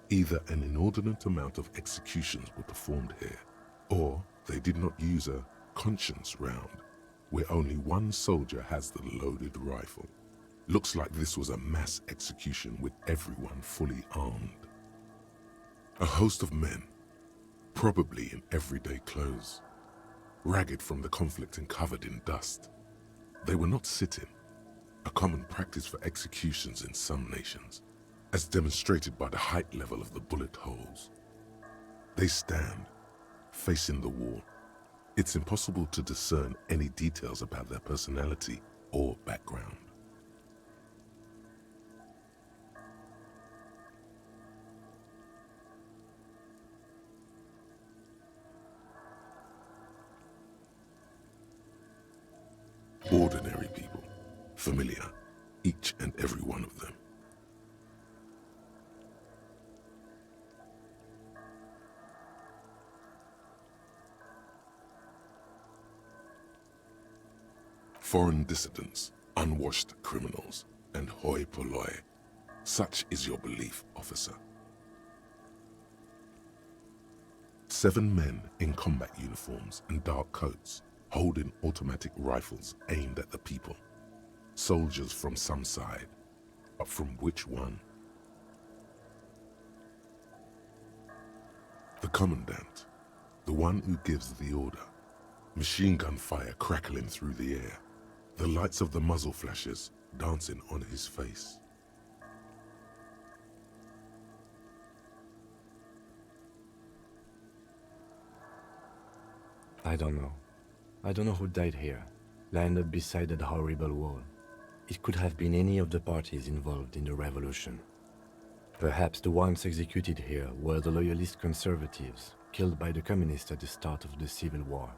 S3: Either an inordinate amount of executions were performed here, or they did not use a conscience round, where only one soldier has the loaded rifle. Looks like this was a mass execution with everyone fully armed. A host of men, probably in everyday clothes, ragged from the conflict and covered in dust. They were not sitting, a common practice for executions in some nations, as demonstrated by the height level of the bullet holes. They stand, facing the wall. It's impossible to discern any details about their personality or background. Ordinary people, familiar, each and every one of them. Foreign dissidents, unwashed criminals, and hoi polloi. Such is your belief, officer. 7 men in combat uniforms and dark coats, holding automatic rifles aimed at the people. Soldiers from some side, but from which one? The commandant, the one who gives the order. Machine gun fire crackling through the air, the lights of the muzzle flashes dancing on his face.
S10: I don't know. I don't know who died here, lined up beside that horrible wall. It could have been any of the parties involved in the revolution. Perhaps the ones executed here were the loyalist conservatives, killed by the communists at the start of the Civil War.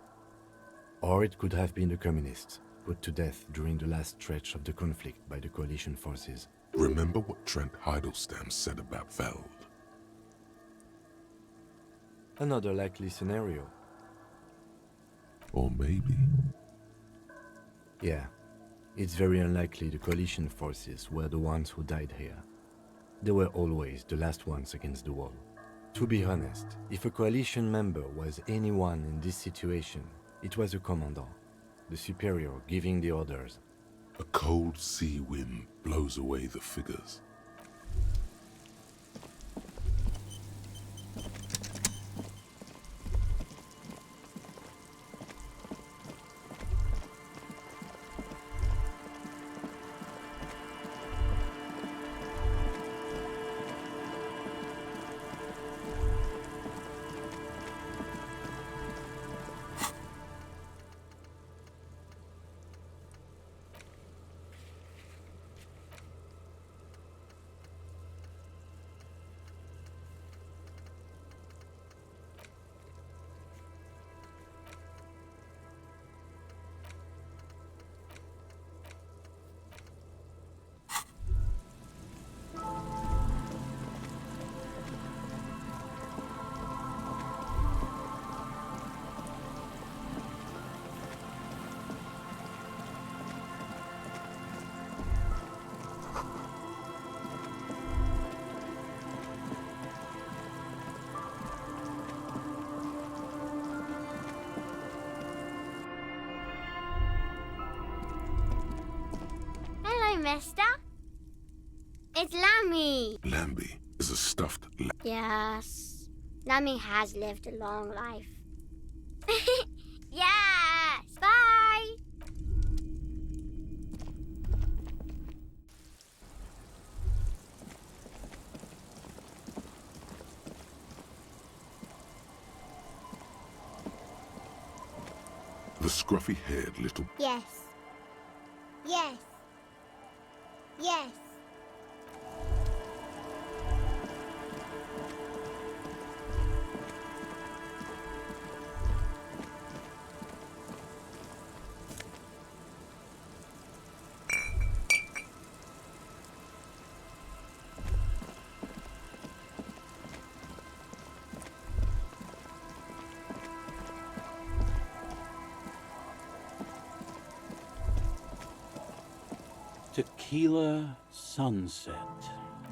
S10: Or it could have been the communists, put to death during the last stretch of the conflict by the coalition forces.
S3: Remember what Trent Heidelstein said about Veld?
S10: Another likely scenario.
S3: Or maybe...
S10: Yeah. It's very unlikely the coalition forces were the ones who died here. They were always the last ones against the wall. To be honest, if a coalition member was anyone in this situation, it was a commandant, the superior giving the orders.
S3: A cold sea wind blows away the figures.
S1: mister. It's Lammy.
S3: Lambie is a stuffed
S1: Yes. Lammy has lived a long life. Yes. Bye.
S3: The scruffy-haired little...
S1: Yes. Yes. Yes.
S20: Tequila sunset.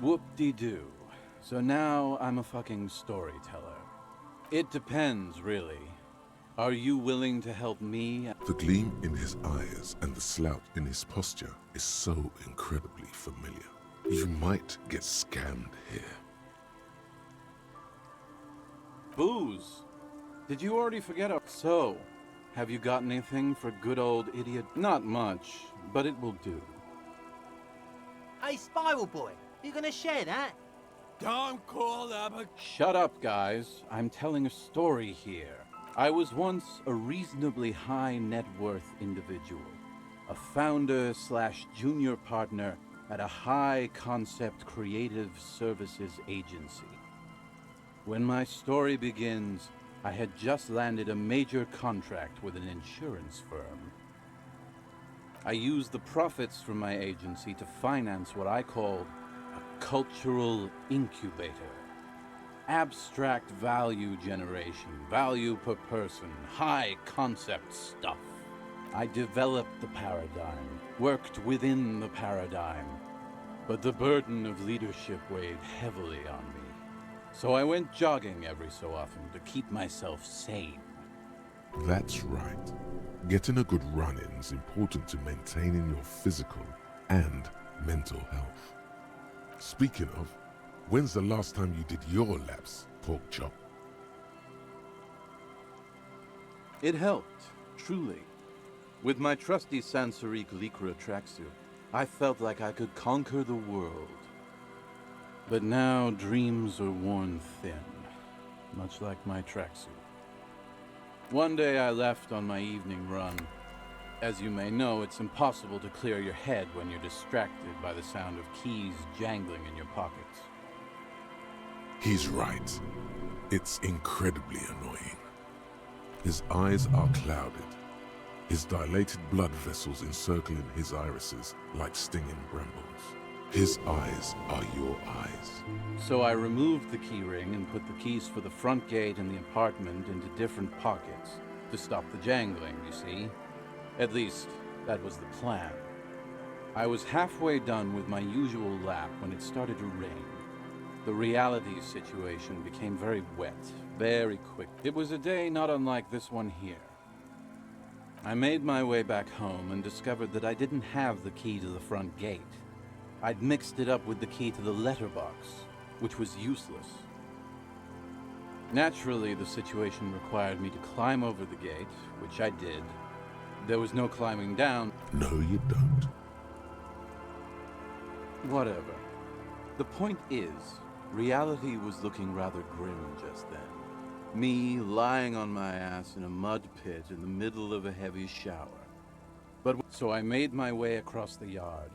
S20: Whoop-de-doo. So now I'm a fucking storyteller. It depends, really. Are you willing to help me?
S3: The gleam in his eyes and the slouch in his posture is so incredibly familiar. You might get scammed here.
S20: Booze. Did you already forget our... So, have you got anything for good old idiot? Not much, but it will do.
S18: Hey, Spiral Boy, you gonna share that?
S20: Don't call that a... Shut up, guys. I'm telling a story here. I was once a reasonably high net worth individual. A founder/junior partner at a high concept creative services agency. When my story begins, I had just landed a major contract with an insurance firm. I used the profits from my agency to finance what I called a cultural incubator. Abstract value generation, value per person, high concept stuff. I developed the paradigm, worked within the paradigm, but the burden of leadership weighed heavily on me. So I went jogging every so often to keep myself sane.
S3: That's right. Getting a good run-in is important to maintaining your physical and mental health. Speaking of, when's the last time you did your laps, pork chop?
S20: It helped, truly. With my trusty Sansariq Lycra tracksuit, I felt like I could conquer the world. But now dreams are worn thin, much like my tracksuit. One day I left on my evening run. As you may know, it's impossible to clear your head when you're distracted by the sound of keys jangling in your pockets.
S3: He's right. It's incredibly annoying. His eyes are clouded, his dilated blood vessels encircling his irises like stinging brambles. His eyes are your eyes.
S20: So I removed the key ring and put the keys for the front gate and the apartment into different pockets to stop the jangling, you see. At least, that was the plan. I was halfway done with my usual lap when it started to rain. The reality situation became very wet, very quick. It was a day not unlike this one here. I made my way back home and discovered that I didn't have the key to the front gate. I'd mixed it up with the key to the letterbox, which was useless. Naturally, the situation required me to climb over the gate, which I did. There was no climbing down.
S3: No, you don't.
S20: Whatever. The point is, reality was looking rather grim just then. Me lying on my ass in a mud pit in the middle of a heavy shower. So I made my way across the yard.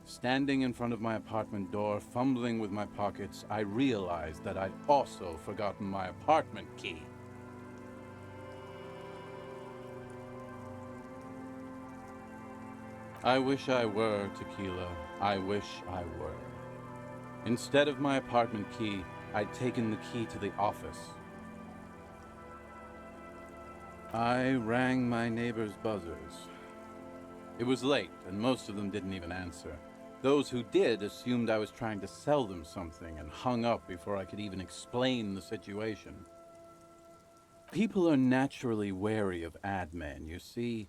S20: Standing in front of my apartment door, fumbling with my pockets, I realized that I'd also forgotten my apartment key. I wish I were Tequila. I wish I were. Instead of my apartment key, I'd taken the key to the office. I rang my neighbors' buzzers. It was late, and most of them didn't even answer. Those who did assumed I was trying to sell them something and hung up before I could even explain the situation. People are naturally wary of ad men, you see.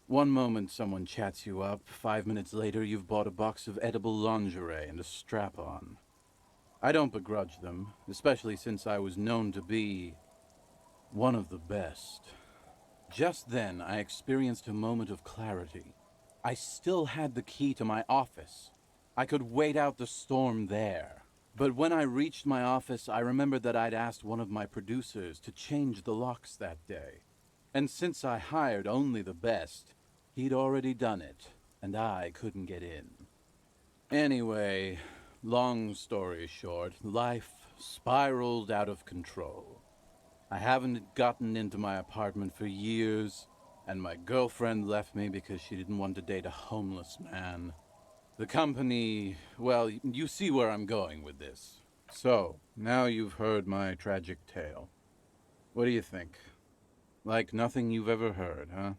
S20: One moment someone chats you up, 5 minutes later you've bought a box of edible lingerie and a strap-on. I don't begrudge them, especially since I was known to be one of the best. Just then, I experienced a moment of clarity. I still had the key to my office. I could wait out the storm there. But when I reached my office, I remembered that I'd asked one of my producers to change the locks that day. And since I hired only the best, he'd already done it, and I couldn't get in. Anyway, long story short, life spiraled out of control. I haven't gotten into my apartment for years, and my girlfriend left me because she didn't want to date a homeless man. The company, well, you see where I'm going with this. So, now you've heard my tragic tale. What do you think? Like nothing you've ever heard, huh?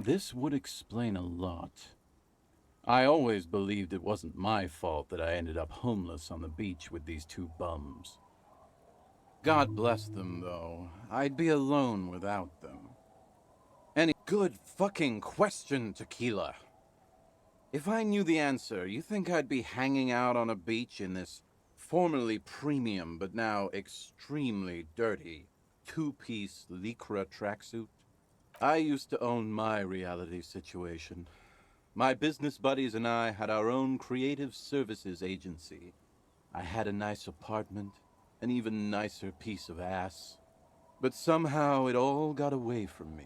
S20: This would explain a lot. I always believed it wasn't my fault that I ended up homeless on the beach with these two bums. God bless them, though. I'd be alone without them. Any good fucking question, Tequila. If I knew the answer, you think I'd be hanging out on a beach in this formerly premium but now extremely dirty two-piece Lycra tracksuit? I used to own my reality situation. My business buddies and I had our own creative services agency. I had a nice apartment, an even nicer piece of ass. But somehow it all got away from me.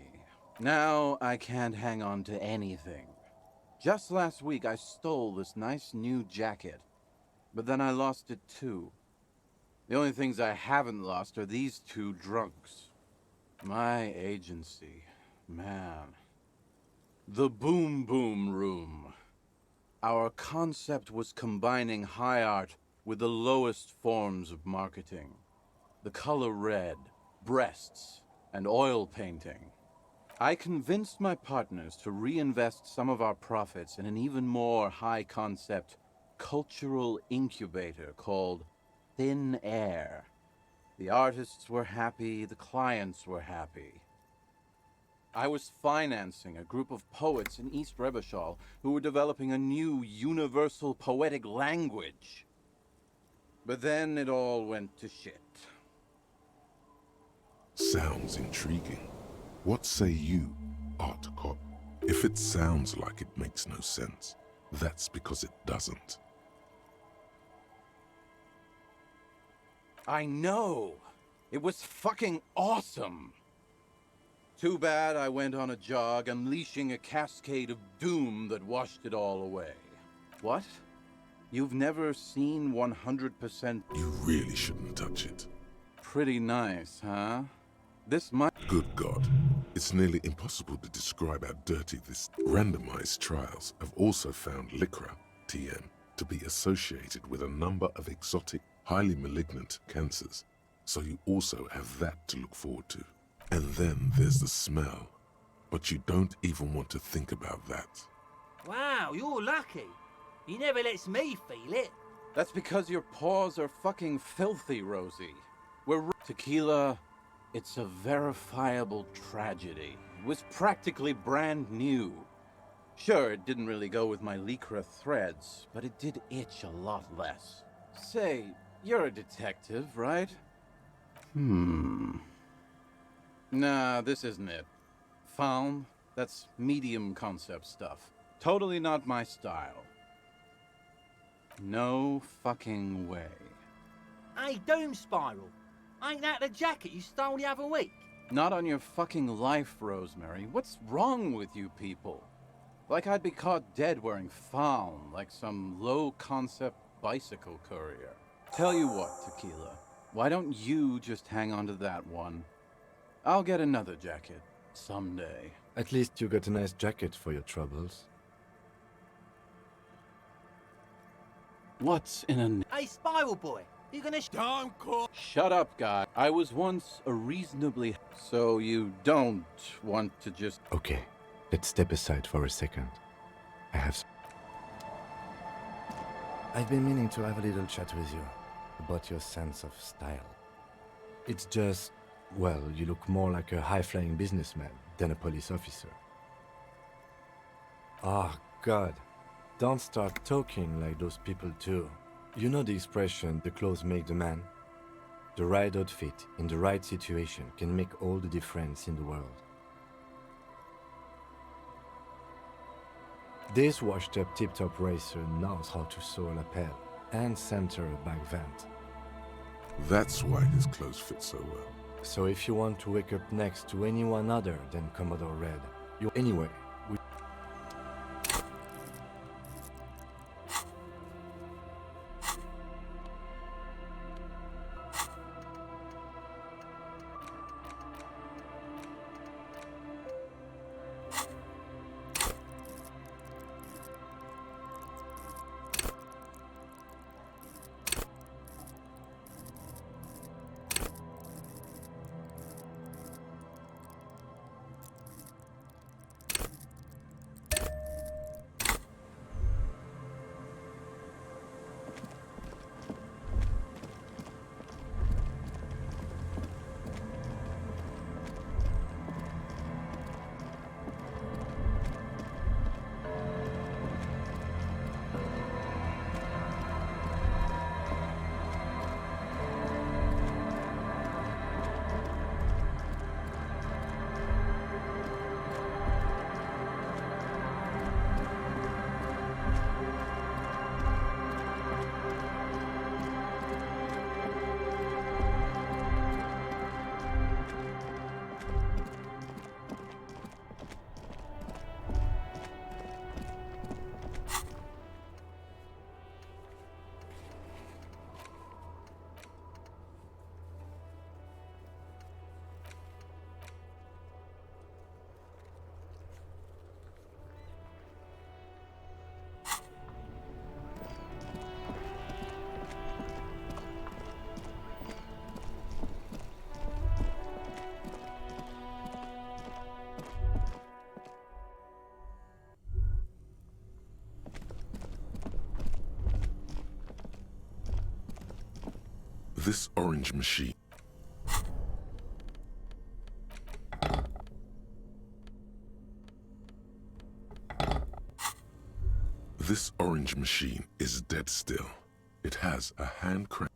S20: Now I can't hang on to anything. Just last week I stole this nice new jacket, but then I lost it too. The only things I haven't lost are these two drunks. My agency, man. The Boom Boom Room. Our concept was combining high art with the lowest forms of marketing. The color red, breasts, and oil painting. I convinced my partners to reinvest some of our profits in an even more high-concept cultural incubator called Thin Air. The artists were happy, the clients were happy. I was financing a group of poets in East Revachol who were developing a new universal poetic language. But then it all went to shit.
S3: Sounds intriguing. What say you, Art Cop? If it sounds like it makes no sense, that's because it doesn't.
S20: I know! It was fucking awesome! Too bad I went on a jog, unleashing a cascade of doom that washed it all away. What? You've never seen 100%?
S3: You really shouldn't touch it.
S20: Pretty nice, huh? This might...
S3: Good God. It's nearly impossible to describe how dirty this... Randomized trials have also found Lycra, TM, to be associated with a number of exotic, highly malignant cancers. So you also have that to look forward to. And then there's the smell. But you don't even want to think about that.
S18: Wow, you're lucky. He never lets me feel it.
S20: That's because your paws are fucking filthy, Rosie. We're... Tequila... It's a verifiable tragedy. It was practically brand new. Sure, it didn't really go with my Lycra threads, but it did itch a lot less. Say, you're a detective, right? Nah, this isn't it. Faun, that's medium concept stuff. Totally not my style. No fucking way.
S18: Hey, Doom Spiral. Ain't that the jacket you stole the other week?
S20: Not on your fucking life, Rosemary. What's wrong with you people? Like I'd be caught dead wearing Faun, like some low-concept bicycle courier. Tell you what, Tequila. Why don't you just hang on to that one? I'll get another jacket. Someday.
S10: At least you got a nice jacket for your troubles.
S20: What's in a...
S18: Hey, Spiral Boy. You gonna
S20: Don't call... Shut up, guy. I was once a reasonably... So you don't want to just...
S10: Okay, let's step aside for a second. I've been meaning to have a little chat with you about your sense of style. It's just... Well, you look more like a high-flying businessman than a police officer. Ah, God. Don't start talking like those people do. You know the expression, the clothes make the man? The right outfit in the right situation can make all the difference in the world. This washed-up tip-top racer knows how to sew a lapel and center a back vent.
S3: That's why his clothes fit so well.
S10: So if you want to wake up next to anyone other than Commodore Red, you anyway.
S3: This orange machine. This orange machine is dead still. It has a hand crank.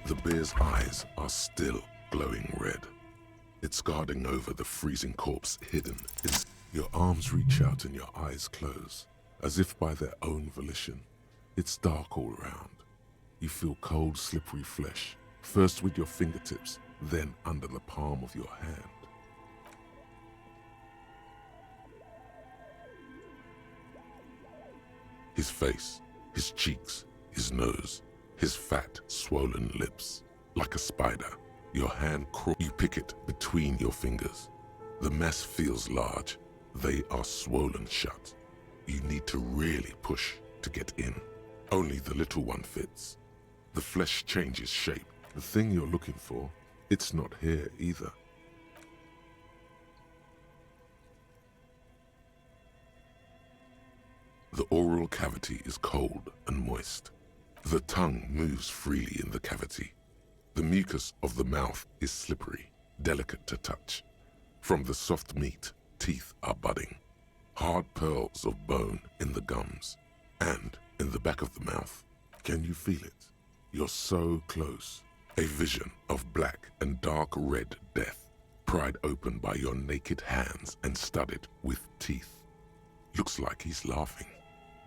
S3: The bear's eyes are still glowing red. It's guarding over the freezing corpse hidden. Your arms reach out and your eyes close, as if by their own volition. It's dark all around. You feel cold, slippery flesh, first with your fingertips, then under the palm of your hand. His face, his cheeks, his nose, his fat, swollen lips. Like a spider, your hand crawls. You pick it between your fingers. The mess feels large. They are swollen shut. You need to really push to get in. Only the little one fits. The flesh changes shape. The thing you're looking for, it's not here either. The oral cavity is cold and moist. The tongue moves freely in the cavity. The mucus of the mouth is slippery, delicate to touch. From the soft meat, teeth are budding. Hard pearls of bone in the gums. And in the back of the mouth. Can you feel it? You're so close. A vision of black and dark red death, pried open by your naked hands and studded with teeth. Looks like he's laughing.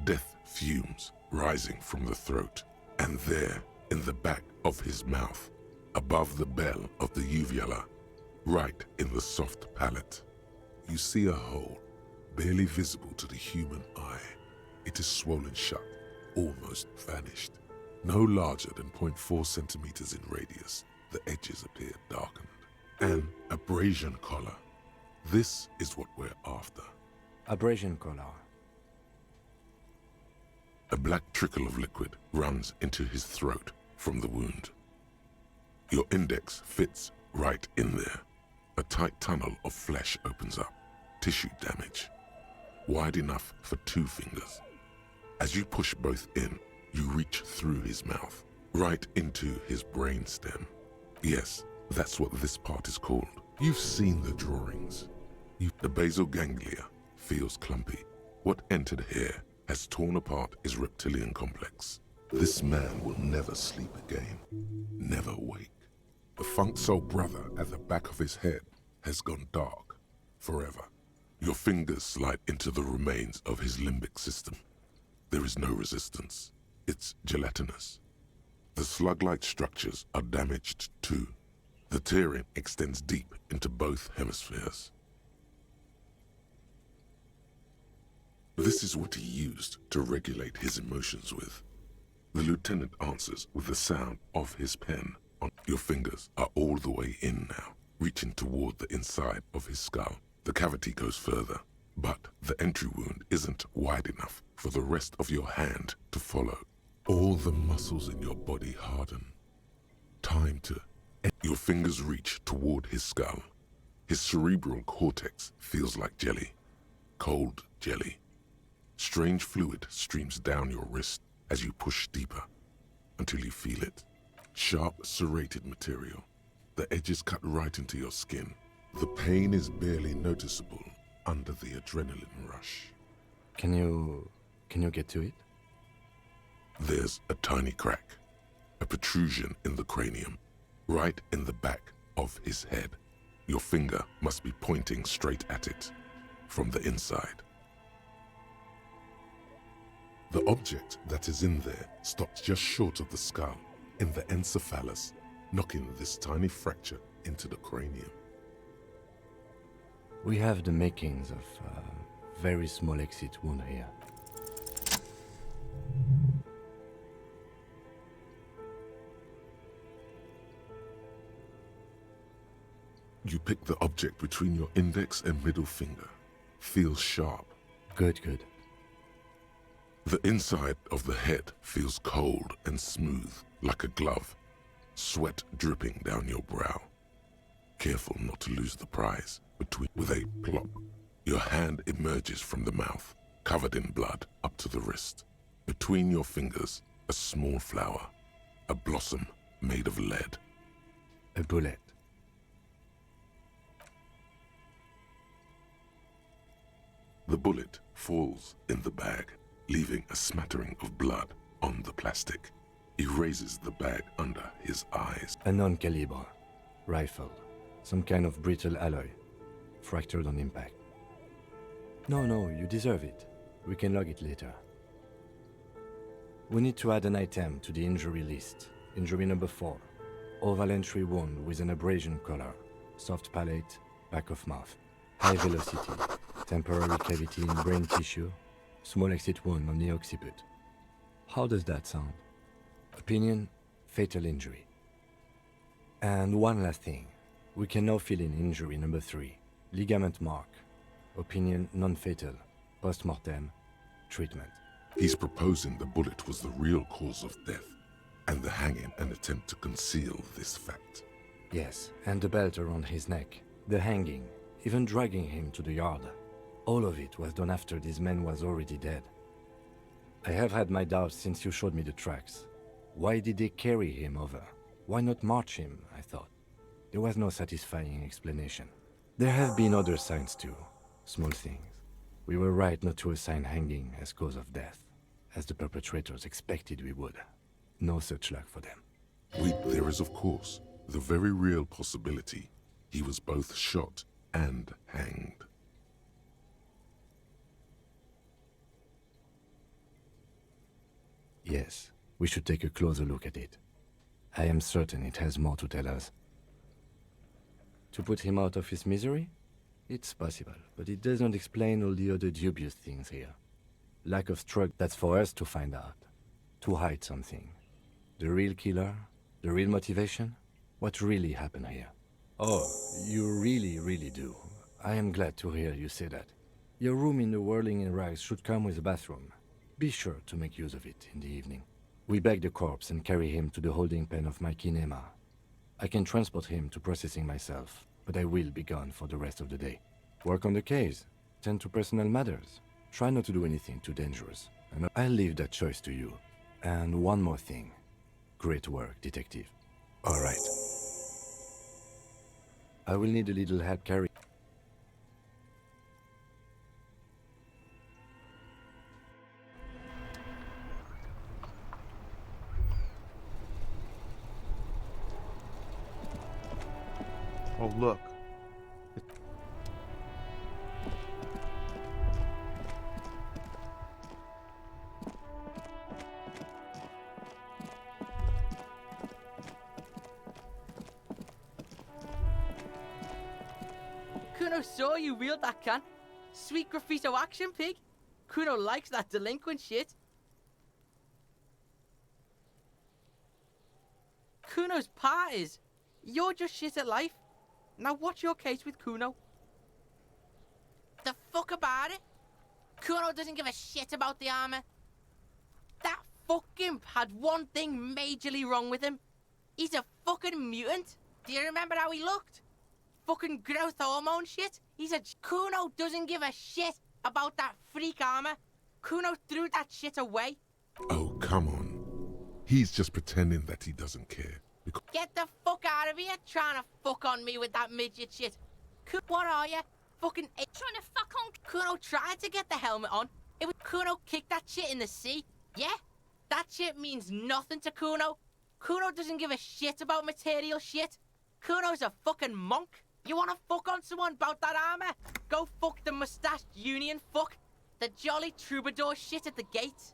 S3: Death fumes rising from the throat, and there, in the back of his mouth, above the bell of the uvula, right in the soft palate, you see a hole, barely visible to the human eye. It is swollen shut, almost vanished. No larger than 0.4 centimeters in radius, the edges appear darkened. An abrasion collar. This is what we're after.
S10: Abrasion collar.
S3: A black trickle of liquid runs into his throat from the wound. Your index fits right in there. A tight tunnel of flesh opens up. Tissue damage. Wide enough for 2 fingers. As you push both in, you reach through his mouth, right into his brainstem. Yes, that's what this part is called. You've seen the drawings. The basal ganglia feels clumpy. What entered here has torn apart his reptilian complex. This man will never sleep again, never wake. The funk soul brother at the back of his head has gone dark forever. Your fingers slide into the remains of his limbic system. There is no resistance. It's gelatinous. The slug-like structures are damaged too. The tearing extends deep into both hemispheres. This is what he used to regulate his emotions with. The lieutenant answers with the sound of his pen. Your fingers are all the way in now, reaching toward the inside of his skull. The cavity goes further, but the entry wound isn't wide enough for the rest of your hand to follow. All the muscles in your body harden. Time to... Your fingers reach toward his skull. His cerebral cortex feels like jelly. Cold jelly. Strange fluid streams down your wrist as you push deeper, until you feel it. Sharp, serrated material. The edges cut right into your skin. The pain is barely noticeable under the adrenaline rush.
S10: Can you get to it?
S3: There's a tiny crack, a protrusion in the cranium, right in the back of his head. Your finger must be pointing straight at it, from the inside. The object that is in there stops just short of the skull, in the encephalus, knocking this tiny fracture into the cranium.
S10: We have the makings of a very small exit wound here.
S3: You pick the object between your index and middle finger. Feels sharp.
S10: Good, good.
S3: The inside of the head feels cold and smooth, like a glove. Sweat dripping down your brow. Careful not to lose the prize. With a plop, your hand emerges from the mouth, covered in blood up to the wrist. Between your fingers, a small flower, a blossom made of lead.
S10: A bullet.
S3: The bullet falls in the bag, leaving a smattering of blood on the plastic. He raises the bag under his eyes.
S10: A non-caliber rifle. Some kind of brittle alloy. Fractured on impact. No, you deserve it. We can log it later. We need to add an item to the injury list. Injury number 4. Oval entry wound with an abrasion color. Soft palate, back of mouth. High velocity. Temporary cavity in brain tissue. Small exit wound on the occiput. How does that sound? Opinion, fatal injury. And one last thing. We can now fill in injury number 3. Ligament mark. Opinion, non-fatal. Post-mortem. Treatment.
S3: He's proposing the bullet was the real cause of death, and the hanging an attempt to conceal this fact.
S10: Yes, and the belt around his neck. The hanging. Even dragging him to the yard. All of it was done after this man was already dead. I have had my doubts since you showed me the tracks. Why did they carry him over? Why not march him, I thought. There was no satisfying explanation. There have been other signs too. Small things. We were right not to assign hanging as cause of death, as the perpetrators expected we would. No such luck for them.
S3: There is, of course, the very real possibility he was both shot and hanged.
S10: Yes, we should take a closer look at it. I am certain it has more to tell us. To put him out of his misery? It's possible, but it does not explain all the other dubious things here. Lack of struggle, that's for us to find out. To hide something. The real killer? The real motivation? What really happened here? Oh, you really do. I am glad to hear you say that. Your room in the Whirling in Rags should come with a bathroom. Be sure to make use of it in the evening. We bag the corpse and carry him to the holding pen of my kinema. I can transport him to processing myself, but I will be gone for the rest of the day. Work on the case. Tend to personal matters. Try not to do anything too dangerous. and I'll leave that choice to you. And one more thing. Great work, detective. All right. I will need a little help carry.
S4: Oh, look.
S6: Kuno saw you wield that can. Sweet graffito action pig. Kuno likes that delinquent shit. Kuno's part is, you're just shit at life. Now what's your case with Kuno? The fuck about it? Kuno doesn't give a shit about the armor. That fucking had one thing majorly wrong with him. He's a fucking mutant. Do you remember how he looked? Fucking growth hormone shit. Kuno doesn't give a shit about that freak armor. Kuno threw that shit away.
S3: Oh, come on. He's just pretending that he doesn't care.
S6: Get the fuck out of here trying to fuck on me with that midget shit. What are you? Fucking trying to fuck on? Kuno tried to get the helmet on. It was Kuno kicked that shit in the sea. Yeah? That shit means nothing to Kuno. Kuno doesn't give a shit about material shit. Kuno's a fucking monk. You wanna fuck on someone about that armor? Go fuck the mustached union fuck. The jolly troubadour shit at the gate.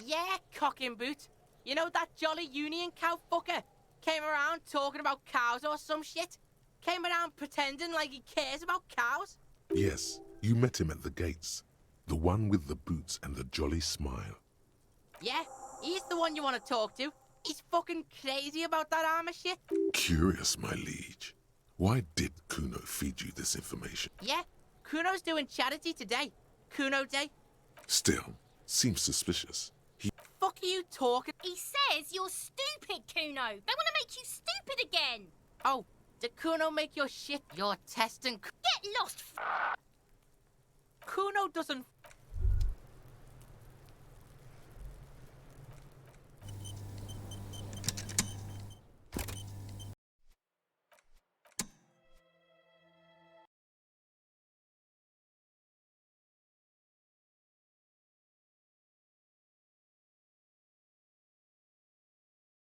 S6: Yeah, cocking boot. You know that jolly union cow fucker? Came around talking about cows or some shit? Came around pretending like he cares about cows?
S3: Yes, you met him at the gates. The one with the boots and the jolly smile.
S6: Yeah, he's the one you want to talk to. He's fucking crazy about that armor shit.
S3: Curious, my liege. Why did Kuno feed you this information?
S6: Yeah, Kuno's doing charity today. Kuno Day.
S3: Still, seems suspicious.
S6: Fuck are you talking?
S1: He says you're stupid, Kuno. They want to make you stupid again.
S6: Oh, did Kuno make your shit? You're testing.
S1: Get lost.
S6: Kuno doesn't